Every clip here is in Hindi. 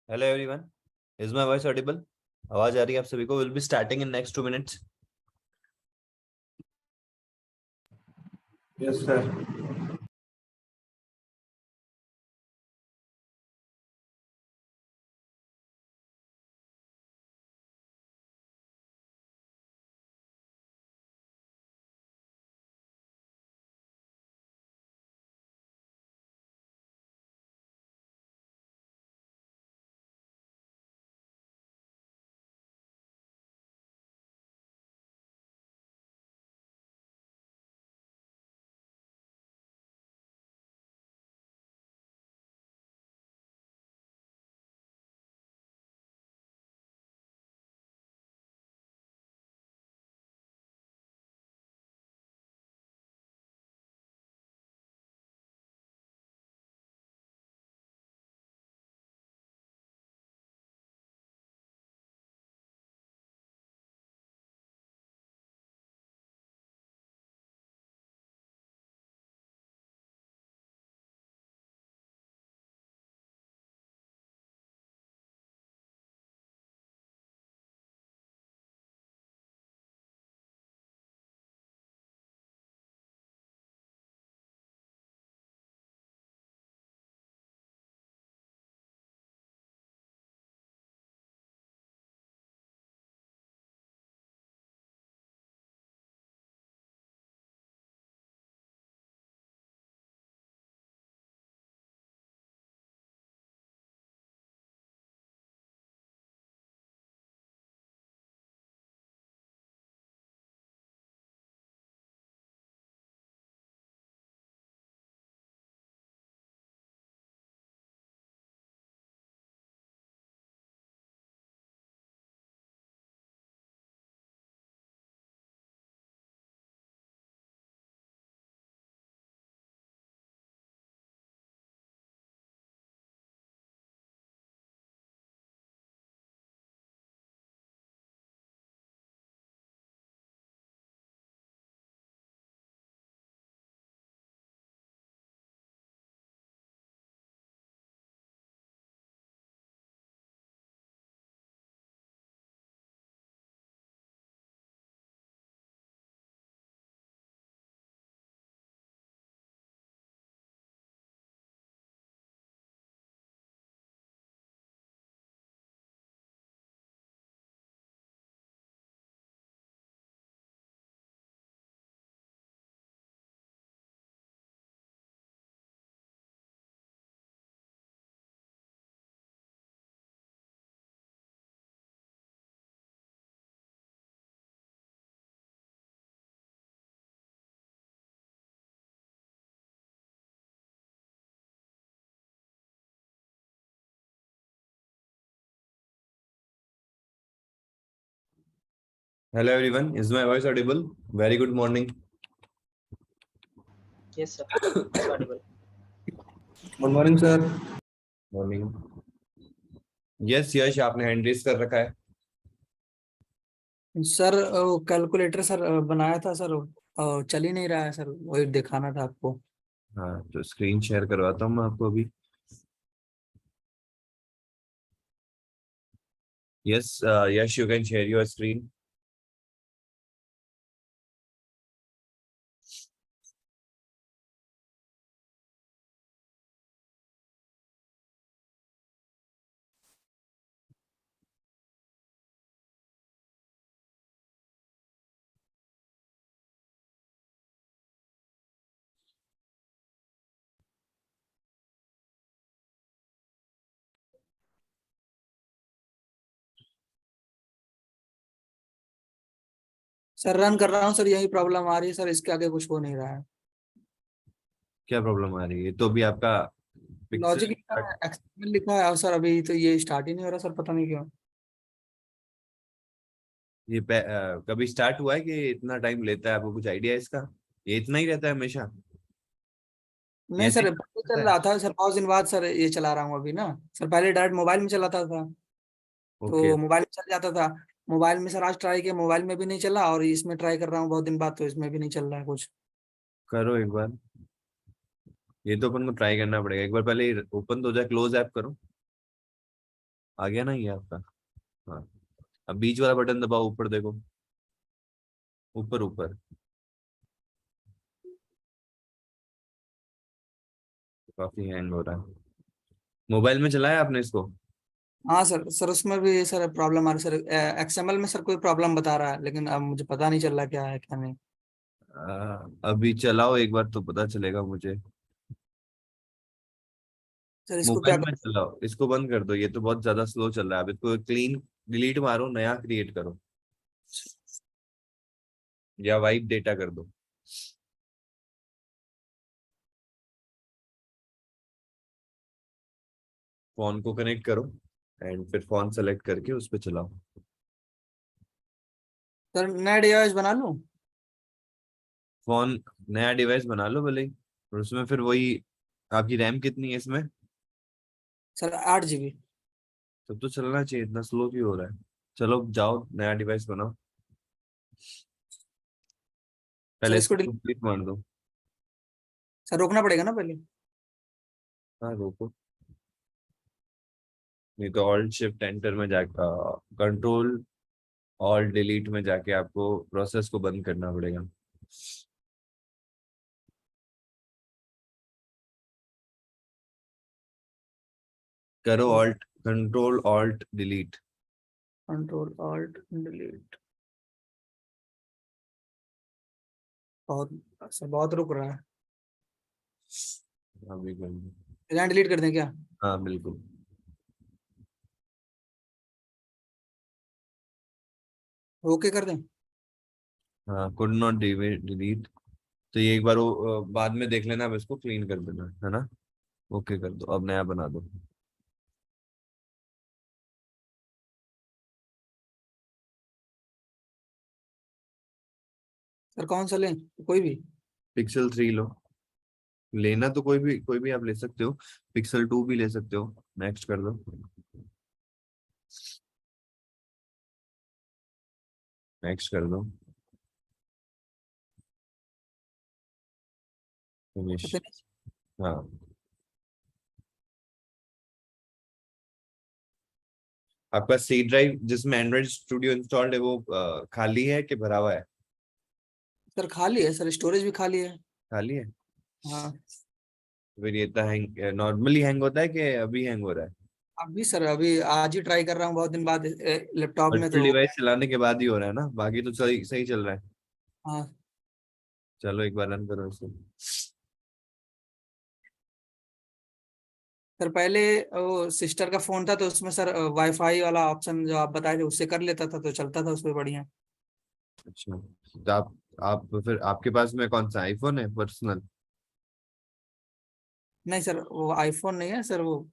Hello everyone. Is my voice audible? आवाज आ रही है आप सभी को? Will be starting in next 2 minutes. Yes, sir. Hello everyone. Is my voice audible? Very good morning. Yes, sir. It's audible. Good morning, sir. Morning. Yes, यश आपने हैंड रेस कर रखा है. सर वो कैलकुलेटर सर बनाया था सर, चल ही नहीं रहा है सर, वही दिखाना था आपको. हाँ, तो स्क्रीन शेयर करवाता हूँ मैं आपको अभी. Yes, yes, you can share your screen. Sir run कर रहा हूँ सर, यही प्रॉब्लम आ रही है सर, इसके आगे कुछ हो नहीं रहा है। क्या प्रॉब्लम आ रही है? तो भी आपका लॉजिक पिक्सल लिखा है, एक्सएमएल लिखा है, और सर अभी तो ये स्टार्ट ही नहीं हो रहा सर, पता नहीं क्यों। ये कभी स्टार्ट हुआ है कि इतना टाइम लेता है? आपको कुछ आइडिया है इसका? ये इतना ही रहता है हमेशा? ये नहीं ऐसे ही सर, पहले रहता चल है? रहा था सर, 5 दिन बाद सर ये चला रहा हूँ अभी ना। सर पहले डायरेक्ट मोबाइल में चलाता था, ओके, तो मोबाइल में चल जाता था। मोबाइल में सर आज ट्राई किया, मोबाइल में भी नहीं चला, और इसमें ट्राई कर रहा हूँ बहुत दिन बाद, तो इसमें भी नहीं चल रहा है कुछ। करो एक बार। ये तो अपन को ट्राई करना पड़ेगा एक बार। पहले ओपन तो हो जाए, क्लोज ऐप करो। आ गया ना ये आपका? हाँ। अब बीच वाला बटन दबाओ, ऊपर देखो, ऊपर ऊपर। काफी हैंग हो रहा है। मोबाइल में चलाया आपने इसको? हाँ सर, सर उसमें भी सर प्रॉब्लम आ रही है सर, एक्सएमएल में सर कोई प्रॉब्लम बता रहा है, लेकिन अब मुझे पता नहीं चल रहा क्या है क्या नहीं। अभी चलाओ एक बार तो पता चलेगा मुझे। सर इसको क्या मोबाइल में चलाओ, इसको बंद कर दो, ये तो बहुत ज्यादा स्लो चल रहा है। अब इसको क्लीन डिलीट मारो, नया क्रिएट करो, या वाइप डेटा कर दो। फोन को कनेक्ट करो एंड फिर फोन सेलेक्ट करके उस पर चलाओ। सर नया डिवाइस बना लूँ? फोन नया डिवाइस बना लो भले ही, और उसमें फिर वही। आपकी रैम कितनी है इसमें? Sir 8 GB। तब तो चलना चाहिए, इतना स्लो क्यों हो रहा है? चलो जाओ, नया डिवाइस बनाओ। सर पहले इसको इसको कंप्लीट मार दो। सर रोकना पड़ेगा ना पहले? हाँ रोको, नहीं तो ऑल्ट शिफ्ट एंटर में जाकर, कंट्रोल ऑल्ट डिलीट में जाके आपको प्रोसेस को बंद करना पड़ेगा। करो alt, control alt delete. Control alt delete. बहुत सर, बहुत रुक रहा है। अभी कर दो। यहाँ डिलीट कर दें क्या? हाँ बिल्कुल। ओके कर दें? हाँ, कुड नॉट डिलीट। तो ये एक बार वो बाद में देख लेना, अब इसको क्लीन कर देना है ना। ओके कर दो, अब नया बना दो। सर कौन सा लें, कोई भी? पिक्सल 3 लो। लेना तो कोई भी आप ले सकते हो। पिक्सल 2 भी ले सकते हो। नेक्स्ट कर दो। नेक्स्ट कर दो। फिनिश। पता नहीं। हाँ। आपका सी ड्राइव जिसमें एंड्रॉइड स्टूडियो इंस्टॉल्ड है वो खाली है कि भरा हुआ है? सर खाली है सर, स्टोरेज भी खाली है। खाली है? हाँ। फिर ये तो हैंग, नॉर्मली हैंग होता है कि अभी हैंग हो रहा है? अभी सर, अभी आज ही ट्राई कर रहा हूँ बहुत दिन बाद लैपटॉप में वर्चुअल तो। डिवाइस चलाने के बाद ही हो रहा है ना, बाकी तो सही सही चल रहा है। हाँ चलो एक बार रन करो इसे। सर, पहले वो सिस्टर का फोन था, तो उसमें सर वाईफाई वाला ऑप्शन जो आप बताए थे उससे कर लेता था, तो चलता था उसमें बढ़िया। अच्छा, तो आप फिर आपके पास में कौन सा आईफोन है पर्सनल? नहीं सर, वो आईफोन नहीं है सर, वो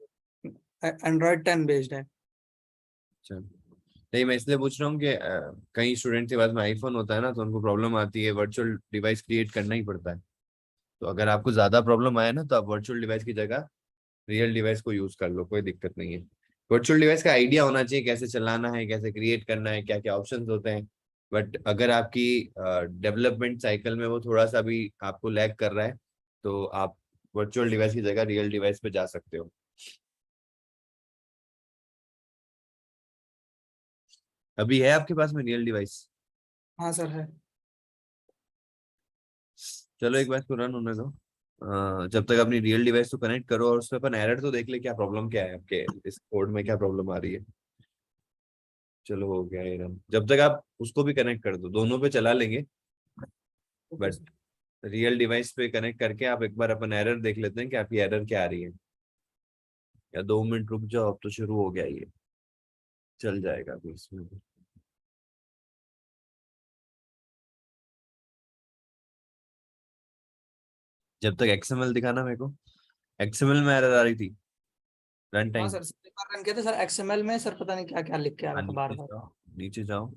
एंड्रॉयड 10 बेस्ड है। अच्छा, नहीं मैं इसलिए पूछ रहा हूँ कि कई स्टूडेंट के पास में आईफोन होता है ना, तो उनको प्रॉब्लम आती है, वर्चुअल डिवाइस क्रिएट करना ही पड़ता है। तो अगर आपको ज्यादा प्रॉब्लम आया ना, तो आप वर्चुअल डिवाइस की जगह रियल डिवाइस को यूज कर लो, कोई दिक्कत नहीं है। वर्चुअल डिवाइस का आइडिया होना चाहिए, कैसे चलाना है, कैसे क्रिएट करना है, क्या क्या ऑप्शंस होते हैं। बट अगर आपकी डेवलपमेंट साइकिल में वो थोड़ा सा भी आपको लैग कर रहा है, तो आप वर्चुअल डिवाइस की जगह रियल डिवाइस पे जा सकते हो। अभी है आपके पास में रियल डिवाइस? हाँ सर है। चलो एक बार इसको रन होने दो। जब तक अपनी रियल डिवाइस तो कनेक्ट करो और उसमें अपन एरर तो देख ले, क्या प्रॉब्लम क्या है आपके इस कोड में, क्या प्रॉब्लम आ रही है। चलो हो गया ये रन। जब तक आप उसको भी कनेक्ट कर दो, दोनों पे चला लेंगे, okay but sir. Real device पे कनेक्ट करके आप एक बार अपन एरर देख लेते हैं कि आपकी एरर क्या आ रही है। या 2 मिनट रुक जाओ, अब तो शुरू हो गया ये, चल जाएगा अभी इसमें भी। जब तक एक्सएमएल दिखाना मेरे को, एक्सएमएल में एरर आ रही थी रन हाँ टाइम। सर, एक बार रन किया था सर एक्सएमएल में, सर पता नहीं क्या क्या लिख के आ रहा था बार नीचे बार। जाओ, नीचे जाओ।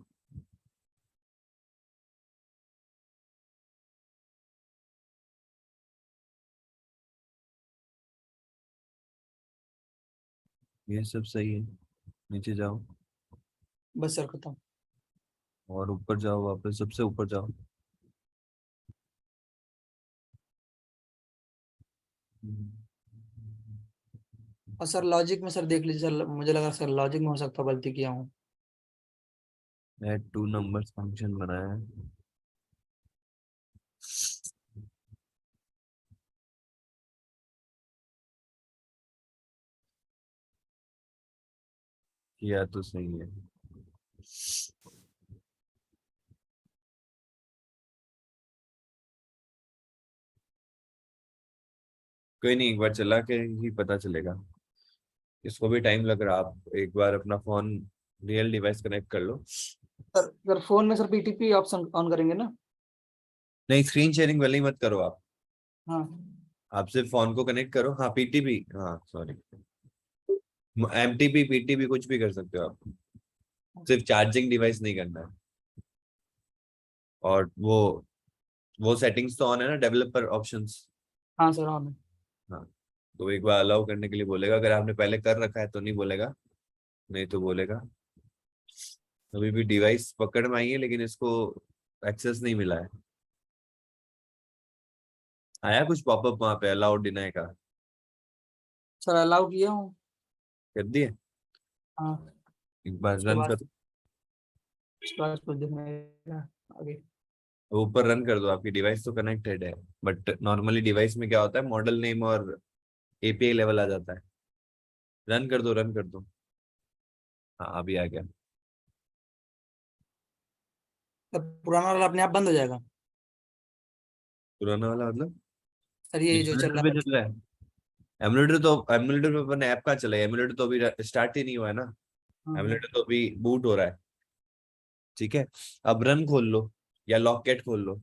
ये सब सही है, नीचे जाओ बस सर खत्म। और ऊपर जाओ, वापस सबसे ऊपर जाओ। और सर लॉजिक में सर देख लीजिए सर, मुझे लगा सर लॉजिक में हो सकता है गलती किया हूँ। ऐड टू नंबर्स फंक्शन बनाया है। किया तो सही है। कोई नहीं, एक बार चला के ही पता चलेगा। इसको भी टाइम लग रहा, आप एक बार अपना फोन रियल डिवाइस कनेक्ट कर लो। सर फोन में सर पीटीपी ऑप्शन ऑन करेंगे ना? नहीं, स्क्रीन शेयरिंग वाली मत करो आप। हाँ। आप सिर्फ फोन को कनेक्ट करो। हाँ पीटीपी, हाँ सॉरी, एमटीपी पीटीपी कुछ भी कर सकते हो आप, सिर्फ चार्जिंग डिवाइस नहीं करना है। और वो सेटिंग्स तो ऑन है ना, डेवलपर ऑप्शंस। हाँ सर ऑन है। हाँ, तो एक बार अलाउ करने के लिए बोलेगा, अगर आपने पहले कर रखा है तो नहीं बोलेगा, नहीं तो बोलेगा। अभी भी डिवाइस पकड़ में आई है लेकिन इसको एक्सेस नहीं मिला है। आया कुछ पॉपअप वहां पे अलाउ डिनाई का? सर अलाउ किया हूँ। कर दिए? हाँ। एक बार उसके रन बाद कर, उसके बाद कुछ दिखने लगा आगे। ऊपर रन कर दो, आपकी डिवाइस तो कनेक्टेड है। बट नॉर्मली डिवाइस में क्या होता है, मॉडल नेम और एपीआई लेवल आ जाता है। रन कर दो, रन कर दो। हाँ अभी आ गया। तब पुराना वाला अपने आप बंद हो जाएगा? पुराना वाला मतलब? सर ये जो चल एमुलेटर रहा पे है। चल रहा है। एमुलेटर पे अपन ऐप कहाँ चला है? एमुलेटर तो अभी स्टार्ट ही नहीं हुआ है ना। हाँ। एमुलेटर तो अभी बूट हो रहा है। ठीक है, अब रन खोल लो या लॉककेट खोल लो।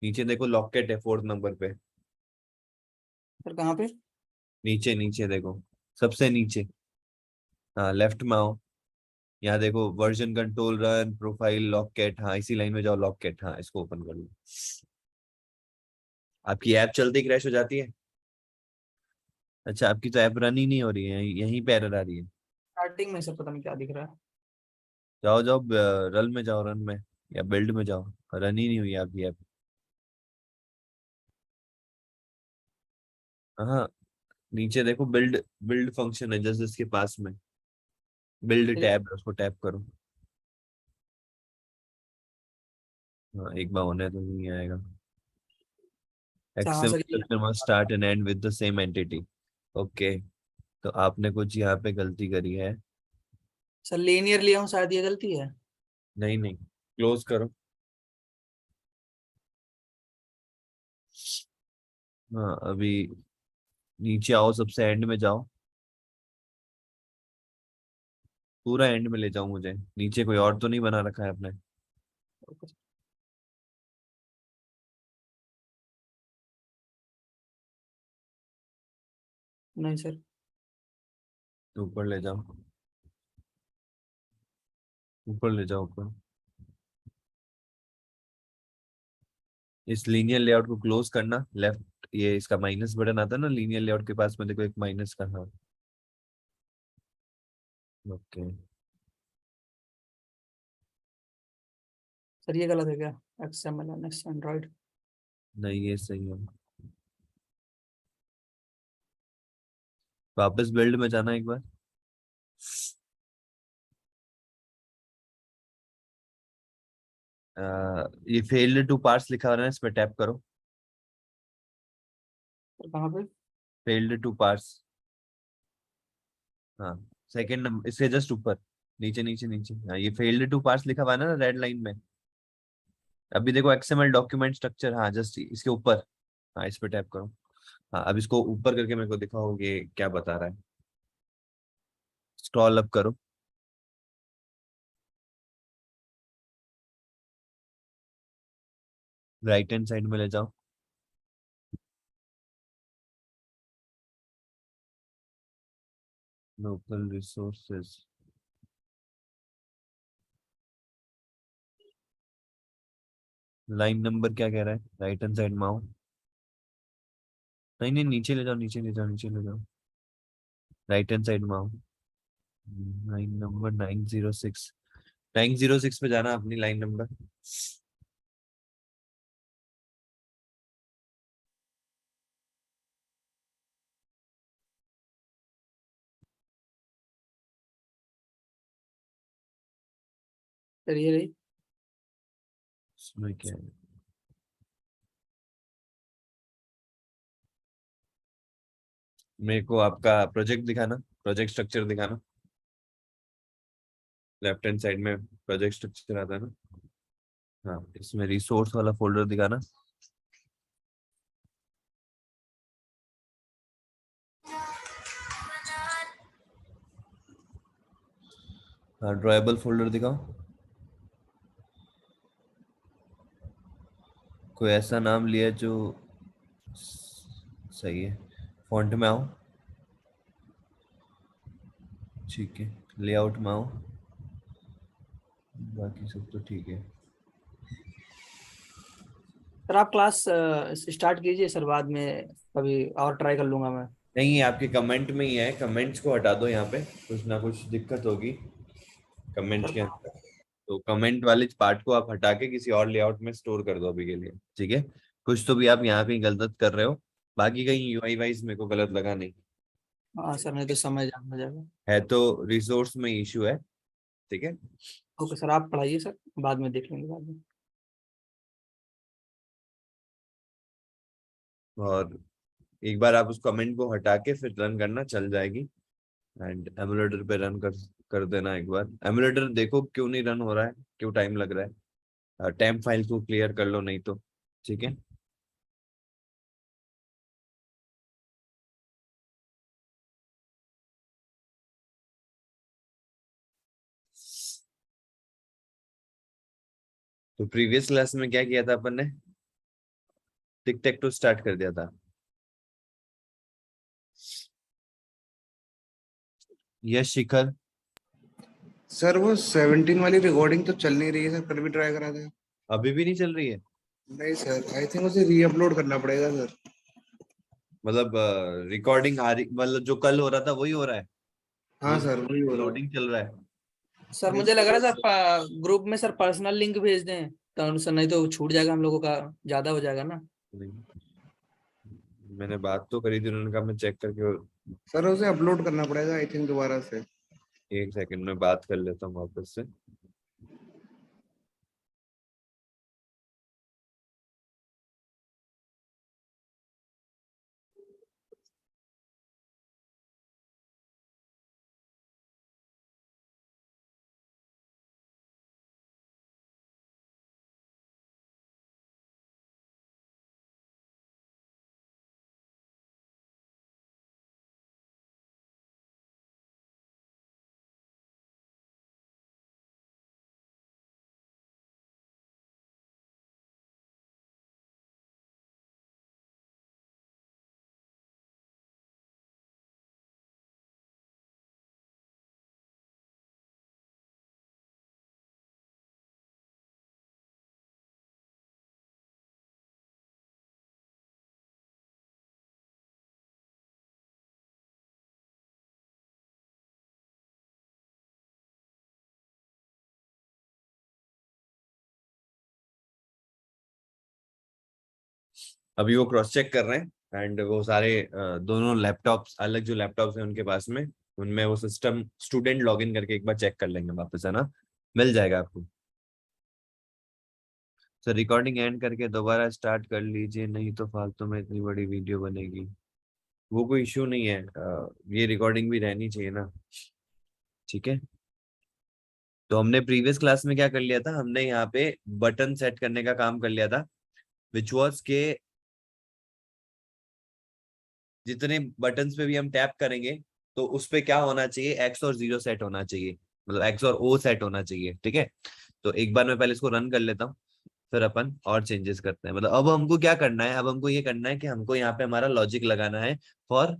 नीचे देखो लॉककेट है 4th नंबर पे। सर कहाँ पे? नीचे नीचे देखो, सबसे नीचे। हाँ लेफ्ट में आओ, यहाँ देखो वर्जन कंट्रोल रन प्रोफाइल लॉककेट, हाँ इसी लाइन में जाओ, लॉककेट, हाँ इसको ओपन कर लो। आपकी ऐप चलते क्रैश हो जाती है? अच्छा, आपकी तो ऐप रन ही नहीं हो रही है, यहीं पे एरर आ रही है। स्टार्टिंग में सर पता नहीं क्या दिख रहा है। जाओ जाओ, रन में जाओ, रन में या बिल्ड में जाओ, रन ही नहीं हुई आपकी ऐप। हाँ नीचे देखो बिल्ड, बिल्ड फंक्शन है जस्ट इसके पास में, बिल्ड टैब है, उसको टैप करो। हाँ एक बार होने तो नहीं आएगा। अच्छा हाँ एक्सएम सर ये। must start and end with the same entity। Okay, तो आपने कुछ यहाँ पे गलती करी है। सर लीनियर लिया हूँ, शायद ये गलती है। नहीं नहीं, क्लोज करो। हाँ अभी नीचे आओ, सबसे एंड में जाओ, पूरा एंड में ले जाओ मुझे। नीचे कोई और तो नहीं बना रखा है आपने? नहीं सर। ऊपर ले जाओ, ऊपर ले जाओ ऊपर। इस लीनियर लेआउट को क्लोज करना, लेफ्ट ये इसका माइनस बटन आता है ना लीनियर लेआउट के पास में, देखो एक माइनस का। हाँ ओके। सर ये गलत है क्या? XML next Android. नहीं ये सही है। वापस बिल्ड में जाना एक बार। ये फेल्ड टू पार्स लिखा हुआ है ना, इस पे टैप करो। कहाँ पे? फेल्ड टू पार्स, हाँ सेकंड नंबर इसके जस्ट ऊपर, नीचे नीचे नीचे, हाँ ये फेल्ड टू पार्स लिखा हुआ है ना रेड लाइन में। अभी देखो एक्सएमएल डॉक्यूमेंट स्ट्रक्चर, हाँ जस्ट इसके ऊपर, हाँ इस पे टैप करो। हाँ अब इसको ऊपर करके मेरे को दिखाओ ये क्या बता रहा है। स्क्रॉल अप करो। राइट हैंड साइड में ले जाओ। लोकल रिसोर्सेज, लाइन नंबर क्या कह रहा है, राइट हैंड साइड में आओ। नहीं नहीं, नीचे ले जाओ, नीचे ले जाओ, नीचे ले जाओ, राइट हैंड साइड में आओ। लाइन नंबर 906, 906 पे जाना, अपनी लाइन नंबर। सर ये रही। इसमें क्या है, मेरे को आपका प्रोजेक्ट दिखाना, प्रोजेक्ट स्ट्रक्चर दिखाना। लेफ्ट हैंड साइड में प्रोजेक्ट स्ट्रक्चर आता है ना, हाँ इसमें रिसोर्स वाला फोल्डर दिखाना। हाँ ड्राइबल फोल्डर दिखाओ। कोई ऐसा नाम लिया जो सही है। फॉन्ट में आओ, ठीक है। लेआउट में आओ, बाकी सब तो ठीक है। सर आप क्लास स्टार्ट कीजिए सर, बाद में कभी और ट्राई कर लूंगा मैं। नहीं, ये आपके कमेंट में ही है, कमेंट्स को हटा दो, यहाँ पे कुछ ना कुछ दिक्कत होगी कमेंट्स सर के अंदर। तो कमेंट वाले पार्ट को आप हटा के किसी और लेआउट में स्टोर कर दो अभी के लिए, ठीक है। कुछ तो भी आप यहाँ कहीं गलत कर रहे हो, बाकी कहीं यूआई वाइज मेरे को गलत लगा नहीं हाँ सर, नहीं तो समझ आ जाएगा। है, तो रिसोर्स में इशू है, ठीक है। ओके सर, आप पढ़ाइए सर, बाद में देख लेंगे बाद में। और एक बार आप उस कमेंट को हटा के फिर रन करना, चल जाएगी। एंड एमुलेटर पे रन कर देना एक बार। एमुलेटर देखो क्यों नहीं रन हो रहा है, क्यों टाइम लग रहा है, टेम्प फाइल को क्लियर कर लो नहीं तो, ठीक है। तो प्रीवियस क्लास में क्या किया था अपन ने, टिक टेक टू स्टार्ट कर दिया था। यश शिखर, सर वो 17 वाली रिकॉर्डिंग तो चल नहीं रही है सर, कल भी ट्राई करा था। अभी भी नहीं चल रही है? नहीं सर, आई थिंक उसे री अपलोड करना पड़ेगा सर। मतलब रिकॉर्डिंग आ रही, मतलब जो कल हो रहा था वही हो रहा है, हाँ सर, वही हो रहा है। लोडिंग चल रहा है। सर नहीं मुझे लग सर, रहा है सर ग्रुप में सर पर्सनल लिंक भेज दें तो सर, नहीं तो छूट जाएगा हम लोगों का, ज्यादा हो जाएगा ना। नहीं, मैंने बात तो करी थी, उन्होंने कहा मैं चेक करके, सर उसे अपलोड करना पड़ेगा आई थिंक दोबारा से। एक सेकंड में बात कर लेता हूँ वापस से। अभी वो क्रॉस चेक कर रहे हैं, एंड वो सारे दोनों लैपटॉप्स, अलग जो लैपटॉप्स हैं उनके पास में, उनमें वो सिस्टम स्टूडेंट लॉगिन करके एक बार चेक कर लेंगे वापस, है ना, मिल जाएगा आपको। सर रिकॉर्डिंग एंड करके दोबारा स्टार्ट कर लीजिए, नहीं तो फालतू में इतनी बड़ी वीडियो बनेगी। वो कोई इश्यू नहीं है, ये रिकॉर्डिंग भी रहनी चाहिए ना। ठीक है, तो हमने प्रीवियस क्लास में क्या कर लिया था, हमने यहाँ पे बटन सेट करने का काम कर लिया था, विच वॉज के जितने बटन्स पे भी हम टैप करेंगे तो उस पे क्या होना चाहिए, एक्स और जीरो सेट होना चाहिए, मतलब एक्स और ओ सेट होना चाहिए। ठीक है, तो एक बार मैं पहले इसको रन कर लेता हूँ, फिर अपन और चेंजेस करते हैं। मतलब अब हमको क्या करना है, अब हमको ये करना है कि हमको यहाँ पे हमारा लॉजिक लगाना है फॉर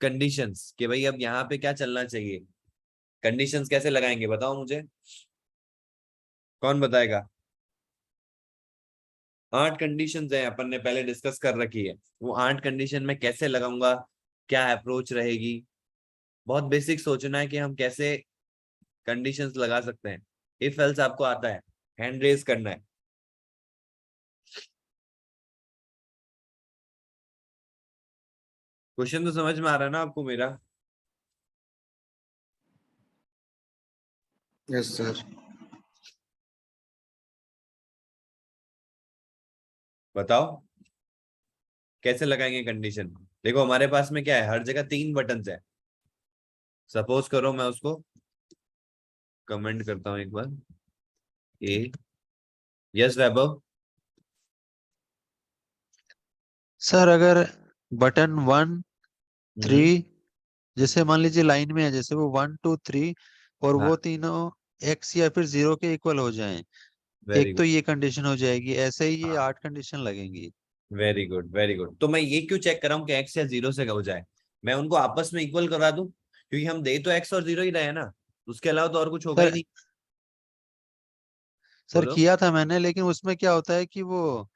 कंडीशंस, कि भाई अब यहाँ पे क्या चलना चाहिए। कंडीशंस कैसे लगाएंगे बताओ मुझे, कौन बताएगा। 8 कंडीशंस हैं, अपन ने पहले डिस्कस कर रखी है। वो 8 कंडीशन में कैसे लगाऊंगा, क्या अप्रोच रहेगी, बहुत बेसिक सोचना है कि हम कैसे कंडीशंस लगा सकते हैं। इफ एल्स आपको आता है, हैंड रेज करना है। क्वेश्चन तो समझ में आ रहा है ना आपको मेरा। Yes sir. बताओ कैसे लगाएंगे कंडीशन। देखो हमारे पास में क्या है, हर जगह 3 बटन है। सपोज करो मैं उसको कमेंट करता हूं एक बार, ए यस वैभव। सर अगर बटन 1 3 हम्म, जैसे मान लीजिए लाइन में है, जैसे वो 1 2 3 और हाँ वो तीनों एक्स या फिर जीरो के इक्वल हो जाएं, वेरी एक तो गुड, ये कंडीशन हो जाएगी, ऐसे ही ये हाँ 8 कंडीशन लगेंगी। Very good very good. तो मैं ये क्यों चेक कर रहा हूँ कि एक्स या जीरो से हो जाए, मैं उनको आपस में इक्वल करा दूं, क्योंकि हम दे तो एक्स और जीरो ही रहे हैं ना, उसके अलावा तो और कुछ होगा ही सर नहीं। सर बोलो। किया था मैंने, लेकिन उसमें क्या होता है कि वो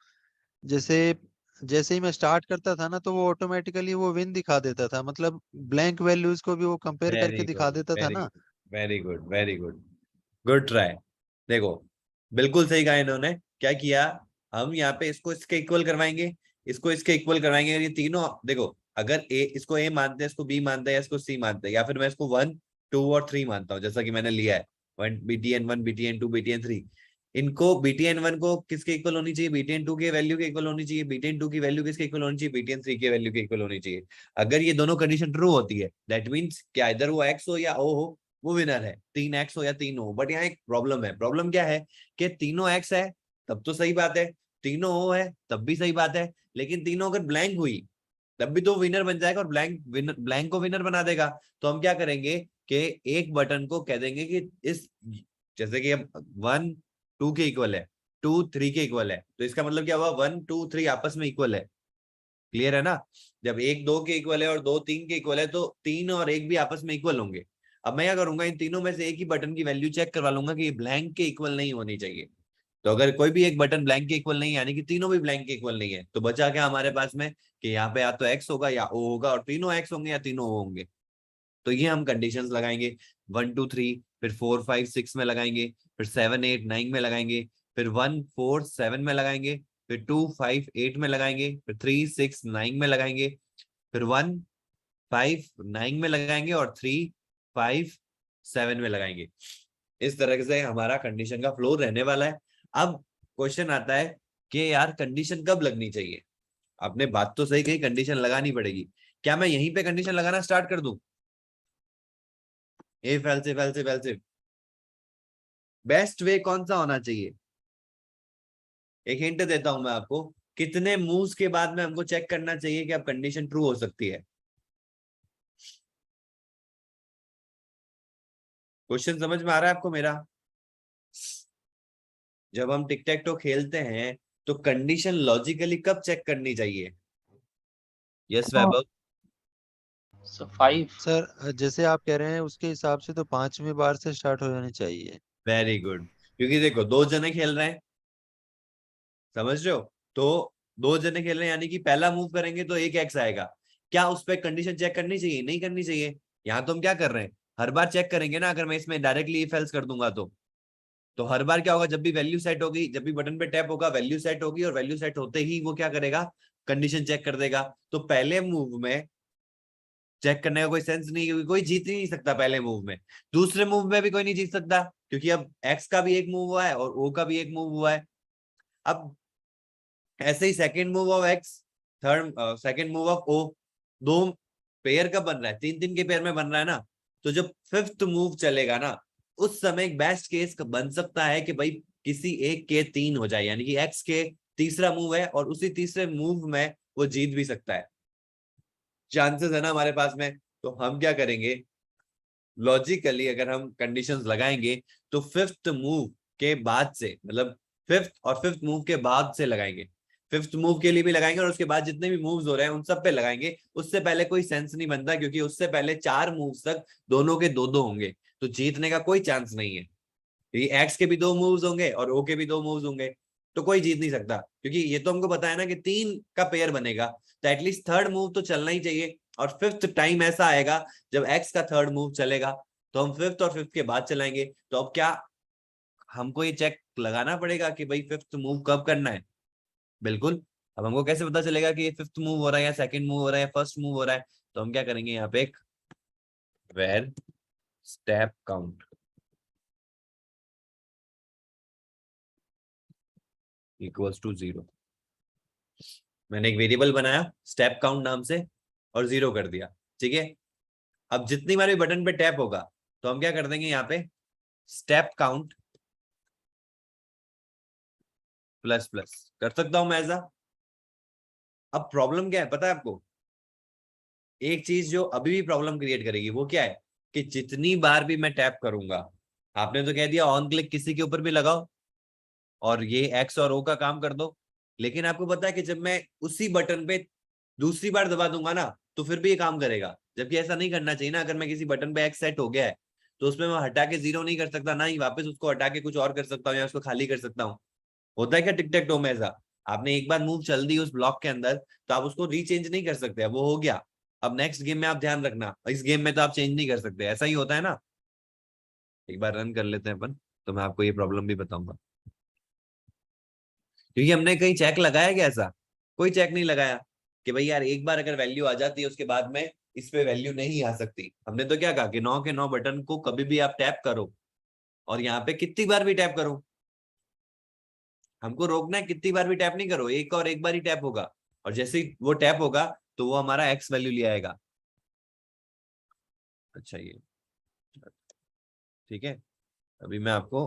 जैसे जैसे ही मैं स्टार्ट करता था ना, तो वो ऑटोमेटिकली वो विन दिखा देता था, मतलब ब्लैंक वैल्यूज को भी वो कंपेयर करके वेरी दिखा गुड देता था वेरी ना। Good very good very good, good try. देखो बिल्कुल सही कहा इन्होंने, क्या किया, हम यहाँ पे इसको इसके इक्वल करवाएंगे, इसको इसके इक्वल करवाएंगे। और ये तीनों देखो, अगर ए इसको ए मानते हैं, इसको बी मानते हैं, या इसको सी मानते हैं, या फिर मैं इसको 1 2 और 3 मानता हूँ, जैसा कि मैंने लिया है, 1 BTN1 BTN2 BTN3। इनको BTN1 को किसके इक्वल होनी चाहिए, BTN2 के वैल्यू के इक्वल होनी चाहिए, BTN2 की वैल्यू किसके इक्वल होनी चाहिए, BTN3 के वैल्यू के इक्वल होनी चाहिए। अगर ये दोनों कंडीशन ट्रू होती है, दैट मीन्स क्या इधर वो एक्स हो या ओ हो, वो विनर है, 3x हो या 3 हो। बट यहाँ एक प्रॉब्लम है, प्रॉब्लम क्या है कि तीनों x है तब तो सही बात है, तीनों o है तब भी सही बात है, लेकिन तीनों अगर ब्लैंक हुई तब भी तो विनर बन जाएगा, और ब्लैंक को विनर बना देगा। तो हम क्या करेंगे कि एक बटन को कह देंगे कि इस, जैसे कि अब 1 2 के इक्वल है, 2 3 के इक्वल है, तो इसका मतलब क्या हुआ, 1 2 3 आपस में इक्वल है। क्लियर है ना, जब 1 2 के इक्वल है और 2 3 के इक्वल है, तो 3 और 1 भी आपस में इक्वल होंगे। अब मैं क्या करूंगा, इन तीनों में से एक ही बटन की वैल्यू चेक करवा लूंगा कि ये ब्लैंक के इक्वल नहीं होनी चाहिए। तो अगर कोई भी एक बटन ब्लैंक के इक्वल नहीं है, यानी कि तीनों भी ब्लैंक के इक्वल नहीं है, तो बचा क्या हमारे पास में कि यहाँ पे या तो एक्स होगा या ओ होगा, और तीनों एक्स होंगे या तीनों ओ होंगे। तो ये हम कंडीशंस लगाएंगे, 1 2 3, फिर 4 5 6 में लगाएंगे, फिर 7 8 9 में लगाएंगे, फिर 1 4 7 में लगाएंगे, फिर 2 5 8 में लगाएंगे, फिर 3 6 9 में लगाएंगे, फिर 1 5 9 में लगाएंगे, और 3 5 7 में लगाएंगे। इस तरह से हमारा कंडीशन का फ्लो रहने वाला है। अब क्वेश्चन आता है कि यार कंडीशन कब लगनी चाहिए। आपने बात तो सही कही, कंडीशन लगानी पड़ेगी। क्या मैं यहीं पे कंडीशन लगाना स्टार्ट कर दूं, if else if else if else if, best way कौन सा होना चाहिए। एक हिंट देता हूं मैं आपको, कितने मूव्स के बाद में हमको चेक करना चाहिए कि अब कंडीशन ट्रू हो सकती है। क्वेश्चन समझ में आ रहा है आपको मेरा। जब हम टिक टैक टो खेलते हैं तो कंडीशन लॉजिकली कब चेक करनी चाहिए। यस वैभव। So 5. सर जैसे आप कह रहे हैं उसके हिसाब से तो 5वीं बार से स्टार्ट हो जानी चाहिए। वेरी गुड, क्योंकि देखो 2 जने खेल रहे हैं, समझ रहे हो, तो 2 जने खेल रहे हैं, यानी कि पहला मूव करेंगे तो एक एक्स आएगा। क्या उस पर कंडीशन चेक करनी चाहिए, नहीं करनी चाहिए। यहाँ तो हम क्या कर रहे हैं, हर बार चेक करेंगे ना, अगर मैं इसमें डायरेक्टली इफ एल्स कर दूंगा तो हर बार क्या होगा, जब भी वैल्यू सेट होगी, जब भी बटन पे टैप होगा वैल्यू सेट होगी, और वैल्यू सेट होते ही वो क्या करेगा, कंडीशन चेक कर देगा। तो पहले मूव में चेक करने का कोई सेंस नहीं, क्योंकि कोई जीत ही नहीं सकता पहले मूव में, दूसरे मूव में भी कोई नहीं जीत सकता, क्योंकि अब एक्स का भी एक मूव हुआ है और ओ का भी एक मूव हुआ है। अब ऐसे ही second move of X, third second move of O, दो पेयर का बन रहा है, 3-3 के पेयर में बन रहा है ना। तो जब फिफ्थ मूव चलेगा ना, उस समय एक बेस्ट केस बन सकता है कि भाई किसी एक के 3 हो जाए, यानी कि एक्स के तीसरा मूव है और उसी तीसरे मूव में वो जीत भी सकता है, चांसेस है ना हमारे पास में। तो हम क्या करेंगे, लॉजिकली अगर हम कंडीशंस लगाएंगे तो फिफ्थ मूव के बाद से, मतलब फिफ्थ और फिफ्थ मूव के बाद से लगाएंगे, फिफ्थ मूव के लिए भी लगाएंगे और उसके बाद जितने भी मूव्स हो रहे हैं उन सब पे लगाएंगे। उससे पहले कोई सेंस नहीं बनता, क्योंकि उससे पहले 4 मूव्स तक दोनों के 2-2 होंगे, तो जीतने का कोई चांस नहीं है। एक्स के भी 2 मूव्स होंगे और ओ के भी 2 मूव्स होंगे, तो कोई जीत नहीं सकता, क्योंकि ये तो हमको पता है ना कि 3 का पेयर बनेगा, तो एटलीस्ट थर्ड मूव तो चलना ही चाहिए। और फिफ्थ टाइम ऐसा आएगा जब एक्स का थर्ड मूव चलेगा, तो हम फिफ्थ और फिफ्थ के बाद चलाएंगे। तो अब क्या हमको ये चेक लगाना पड़ेगा कि भाई फिफ्थ मूव कब करना है? बिल्कुल। अब हमको कैसे पता चलेगा कि ये फिफ्थ मूव हो रहा है या सेकंड मूव हो रहा है या फर्स्ट मूव हो रहा है? तो हम क्या करेंगे, यहाँ पे एक var step count equals to 0। मैंने एक वेरिएबल बनाया स्टेप काउंट नाम से और 0 कर दिया, ठीक है। अब जितनी बार भी बटन पे टैप होगा तो हम क्या कर देंगे, यहाँ पे स्टेप काउंट प्लस प्लस कर सकता हूं मैं ऐसा। अब प्रॉब्लम क्या है पता है आपको, एक चीज जो अभी भी प्रॉब्लम क्रिएट करेगी वो क्या है, कि जितनी बार भी मैं टैप करूंगा, आपने तो कह दिया ऑन क्लिक किसी के ऊपर भी लगाओ और ये एक्स और ओ का काम कर दो, लेकिन आपको पता है कि जब मैं उसी बटन पे दूसरी बार दबा दूंगा ना तो फिर भी ये काम करेगा, जबकि ऐसा नहीं करना चाहिए ना। अगर मैं किसी बटन पे एक्स सेट हो गया है तो उसमें मैं हटा के 0 नहीं कर सकता, ना ही वापस उसको हटा के कुछ और कर सकता हूँ या उसको खाली कर सकता हूँ। होता है क्या टिक टैक टो में ऐसा, आपने एक बार मूव चल दी उस ब्लॉक के अंदर तो आप उसको रीचेंज नहीं कर सकते, अब वो हो गया। अब नेक्स्ट गेम में आप ध्यान रखना, इस गेम में तो आप चेंज नहीं कर सकते, ऐसा ही होता है ना। एक बार रन कर लेते हैं अपन, तो मैं आपको ये प्रॉब्लम भी बताऊंगा। क्योंकि हमने कहीं चेक लगाया क्या ऐसा? कोई चेक नहीं लगाया कि भाई यार एक बार अगर वैल्यू आ जाती है उसके बाद में इस पे वैल्यू नहीं आ सकती। हमने तो क्या कहा कि 9 के 9 बटन को कभी भी आप टैप करो और यहाँ पे कितनी बार भी टैप करो, हमको रोकना है कितनी बार भी टैप नहीं करो, एक और एक बार ही टैप होगा और जैसे ही वो टैप होगा तो वो हमारा एक्स वैल्यू ले आएगा। अच्छा ये ठीक है। अभी मैं आपको,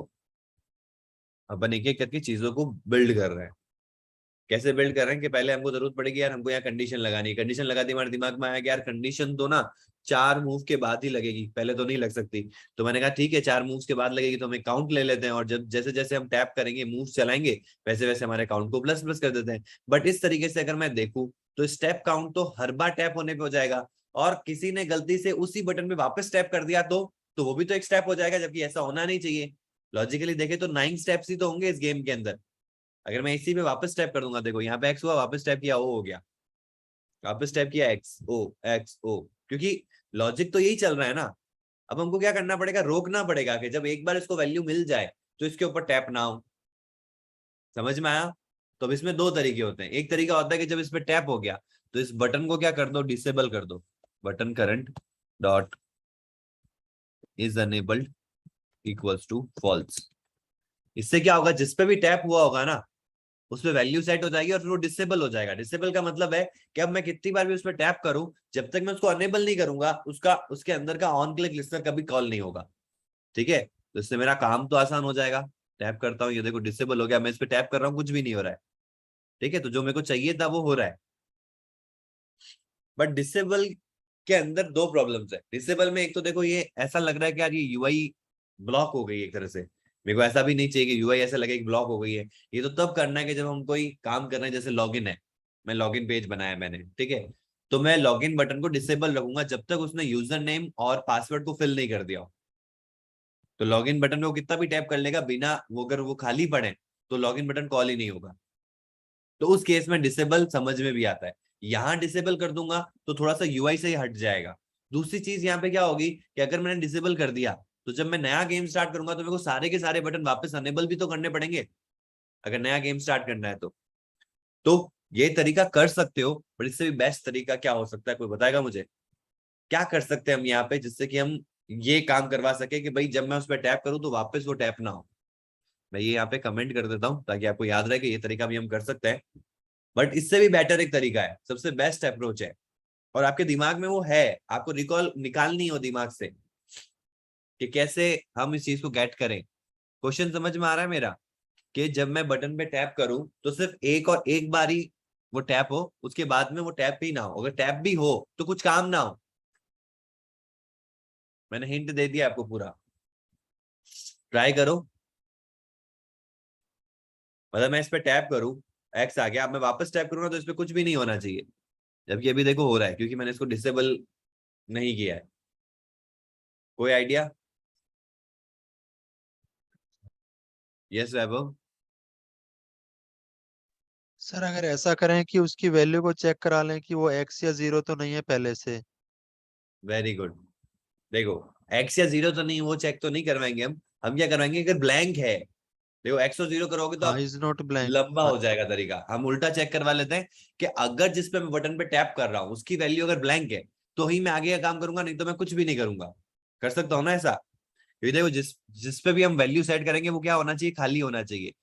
अपन एक एक करके चीजों को बिल्ड कर रहे हैं। कैसे बिल्ड कर रहे हैं कि पहले हमको जरूरत पड़ेगी यार, हमको यहाँ कंडीशन लगानी है। कंडीशन लगाती हमारे दिमाग में आया कि यार कंडीशन तो ना 4 मूव के बाद ही लगेगी, पहले तो नहीं लग सकती। तो मैंने कहा ठीक है 4 मूव्स के बाद लगेगी, तो हम एक काउंट ले लेते हैं और जब जैसे जैसे हम टैप करेंगे मूव चलाएंगे वैसे वैसे हमारे काउंट को प्लस प्लस कर देते हैं। बट इस तरीके से अगर मैं देखूं तो स्टेप काउंट तो हर बार टैप होने पे हो जाएगा, और किसी ने गलती से उसी बटन पे वापस टैप कर दिया तो वो भी तो एक स्टेप हो जाएगा, जबकि ऐसा होना नहीं चाहिए। लॉजिकली देखे तो 9 स्टेप्स ही तो होंगे इस गेम के अंदर। अगर मैं इसी पे वापस टैप कर दूंगा, देखो यहाँ पे एक्स हुआ, वापस टैप किया ओ हो गया, वापस टैप किया एक्स ओ, क्योंकि लॉजिक तो यही चल रहा है ना। अब हमको क्या करना पड़ेगा, रोकना पड़ेगा कि जब एक बार इसको वैल्यू मिल जाए तो इसके ऊपर टैप ना हो। समझ में आया? तो अब इसमें 2 तरीके होते हैं। एक तरीका होता है कि जब इस पे टैप हो गया तो इस बटन को क्या कर दो, डिसेबल कर दो, button current dot is enabled equals to false. इससे क्या होगा, जिस पे भी टैप हुआ होगा ना उसमें वैल्यू सेट हो जाएगी और फिर वो डिसेबल हो जाएगा। डिसेबल का मतलब है कि अब मैं कितनी बार भी उस पर टैप करूं, जब तक मैं उसको अनेबल नहीं करूंगा उसका उसके अंदर का ऑन क्लिक लिस्टर कभी कॉल नहीं होगा। ठीक है, तो इससे मेरा काम तो आसान हो जाएगा। टैप करता हूँ, ये देखो डिसेबल हो गया, मैं इस पर टैप कर रहा हूँ कुछ भी नहीं हो रहा है। ठीक है, तो जो मेरे को चाहिए था वो हो रहा है। बट डिसेबल के अंदर 2 प्रॉब्लम्स है। डिसेबल में एक तो देखो ये ऐसा लग रहा है कि यार ये यूआई ब्लॉक हो गई एक तरह से। मेरे को ऐसा भी नहीं चाहिए कि यूआई ऐसा लगे कि ब्लॉक हो गई है। ये तो तब करना है कि जब हम कोई काम कर रहे हैं, जैसे लॉगिन है, मैं लॉगिन पेज बनाया मैंने, ठीक है, तो मैं लॉगिन बटन को डिसेबल रखूंगा जब तक उसने यूजर नेम और पासवर्ड को फिल नहीं कर दिया हो। तो लॉगिन बटन में वो कितना भी टैप कर लेगा, बिना वो अगर वो खाली पड़े तो लॉगिन बटन कॉल ही नहीं होगा। तो उस केस में डिसेबल समझ में भी आता है। यहां डिसेबल कर दूंगा तो थोड़ा सा यूआई से ही हट जाएगा। दूसरी चीज यहाँ पे क्या होगी कि अगर मैंने डिसेबल कर दिया तो जब मैं नया गेम स्टार्ट करूंगा तो मेरे को सारे के सारे बटन वापस अनेबल भी तो करने पड़ेंगे, अगर नया गेम स्टार्ट करना है तो ये तरीका कर सकते हो। पर इससे भी बेस्ट तरीका क्या हो सकता है, कोई बताएगा मुझे? क्या कर सकते हैं हम यहाँ पे जिससे कि हम ये काम करवा सके कि भाई जब मैं उस पर टैप करूं तो वापस वो टैप ना हो। मैं ये यहाँ पे कमेंट कर देता हूँ ताकि आपको याद रहे कि ये तरीका भी हम कर सकते हैं। बट इससे भी बेटर एक तरीका है, सबसे बेस्ट अप्रोच है, और आपके दिमाग में वो है, आपको रिकॉल निकालनी हो दिमाग से कि कैसे हम इस चीज को गेट करें। क्वेश्चन समझ में आ रहा है मेरा? कि जब मैं बटन पे टैप करूं तो सिर्फ एक और एक बार ही वो टैप हो, उसके बाद में वो टैप ही ना हो। अगर टैप भी हो तो कुछ काम ना हो। मैंने हिंट दे दिया आपको पूरा, ट्राई करो। मतलब मैं इस पे टैप करूं, एक्स आ गया, अब मैं वापस टैप करूंगा तो इस पे कुछ भी नहीं होना चाहिए, जबकि अभी देखो हो रहा है क्योंकि मैंने इसको डिसेबल नहीं किया है। कोई आइडिया? यस वैभव। सर अगर ऐसा करें कि उसकी वैल्यू को चेक करा लें कि वो x या 0 तो नहीं है पहले से। Very good. देखो एक्स या जीरो तो नहीं, वो चेक तो नहीं करवाएंगे हम क्या करवाएंगे, अगर ब्लैंक है, देखो एक्स और जीरो करोगे तो हाँ, आप इज नॉट ब्लैंक। लंबा हो जाएगा तरीका। हम उल्टा चेक करवा लेते हैं कि अगर जिस पे मैं बटन पे टैप कर रहा हूं उसकी वैल्यू अगर ब्लैंक है तो ही मैं आगे का काम करूंगा, नहीं तो मैं कुछ भी नहीं करूंगा। कर सकता हूं ना ऐसा? क्योंकि देखो जिस जिस पे भी हम वैल्यू सेट करेंगे वो क्या होना चाहिए, खाली होना चाहिए।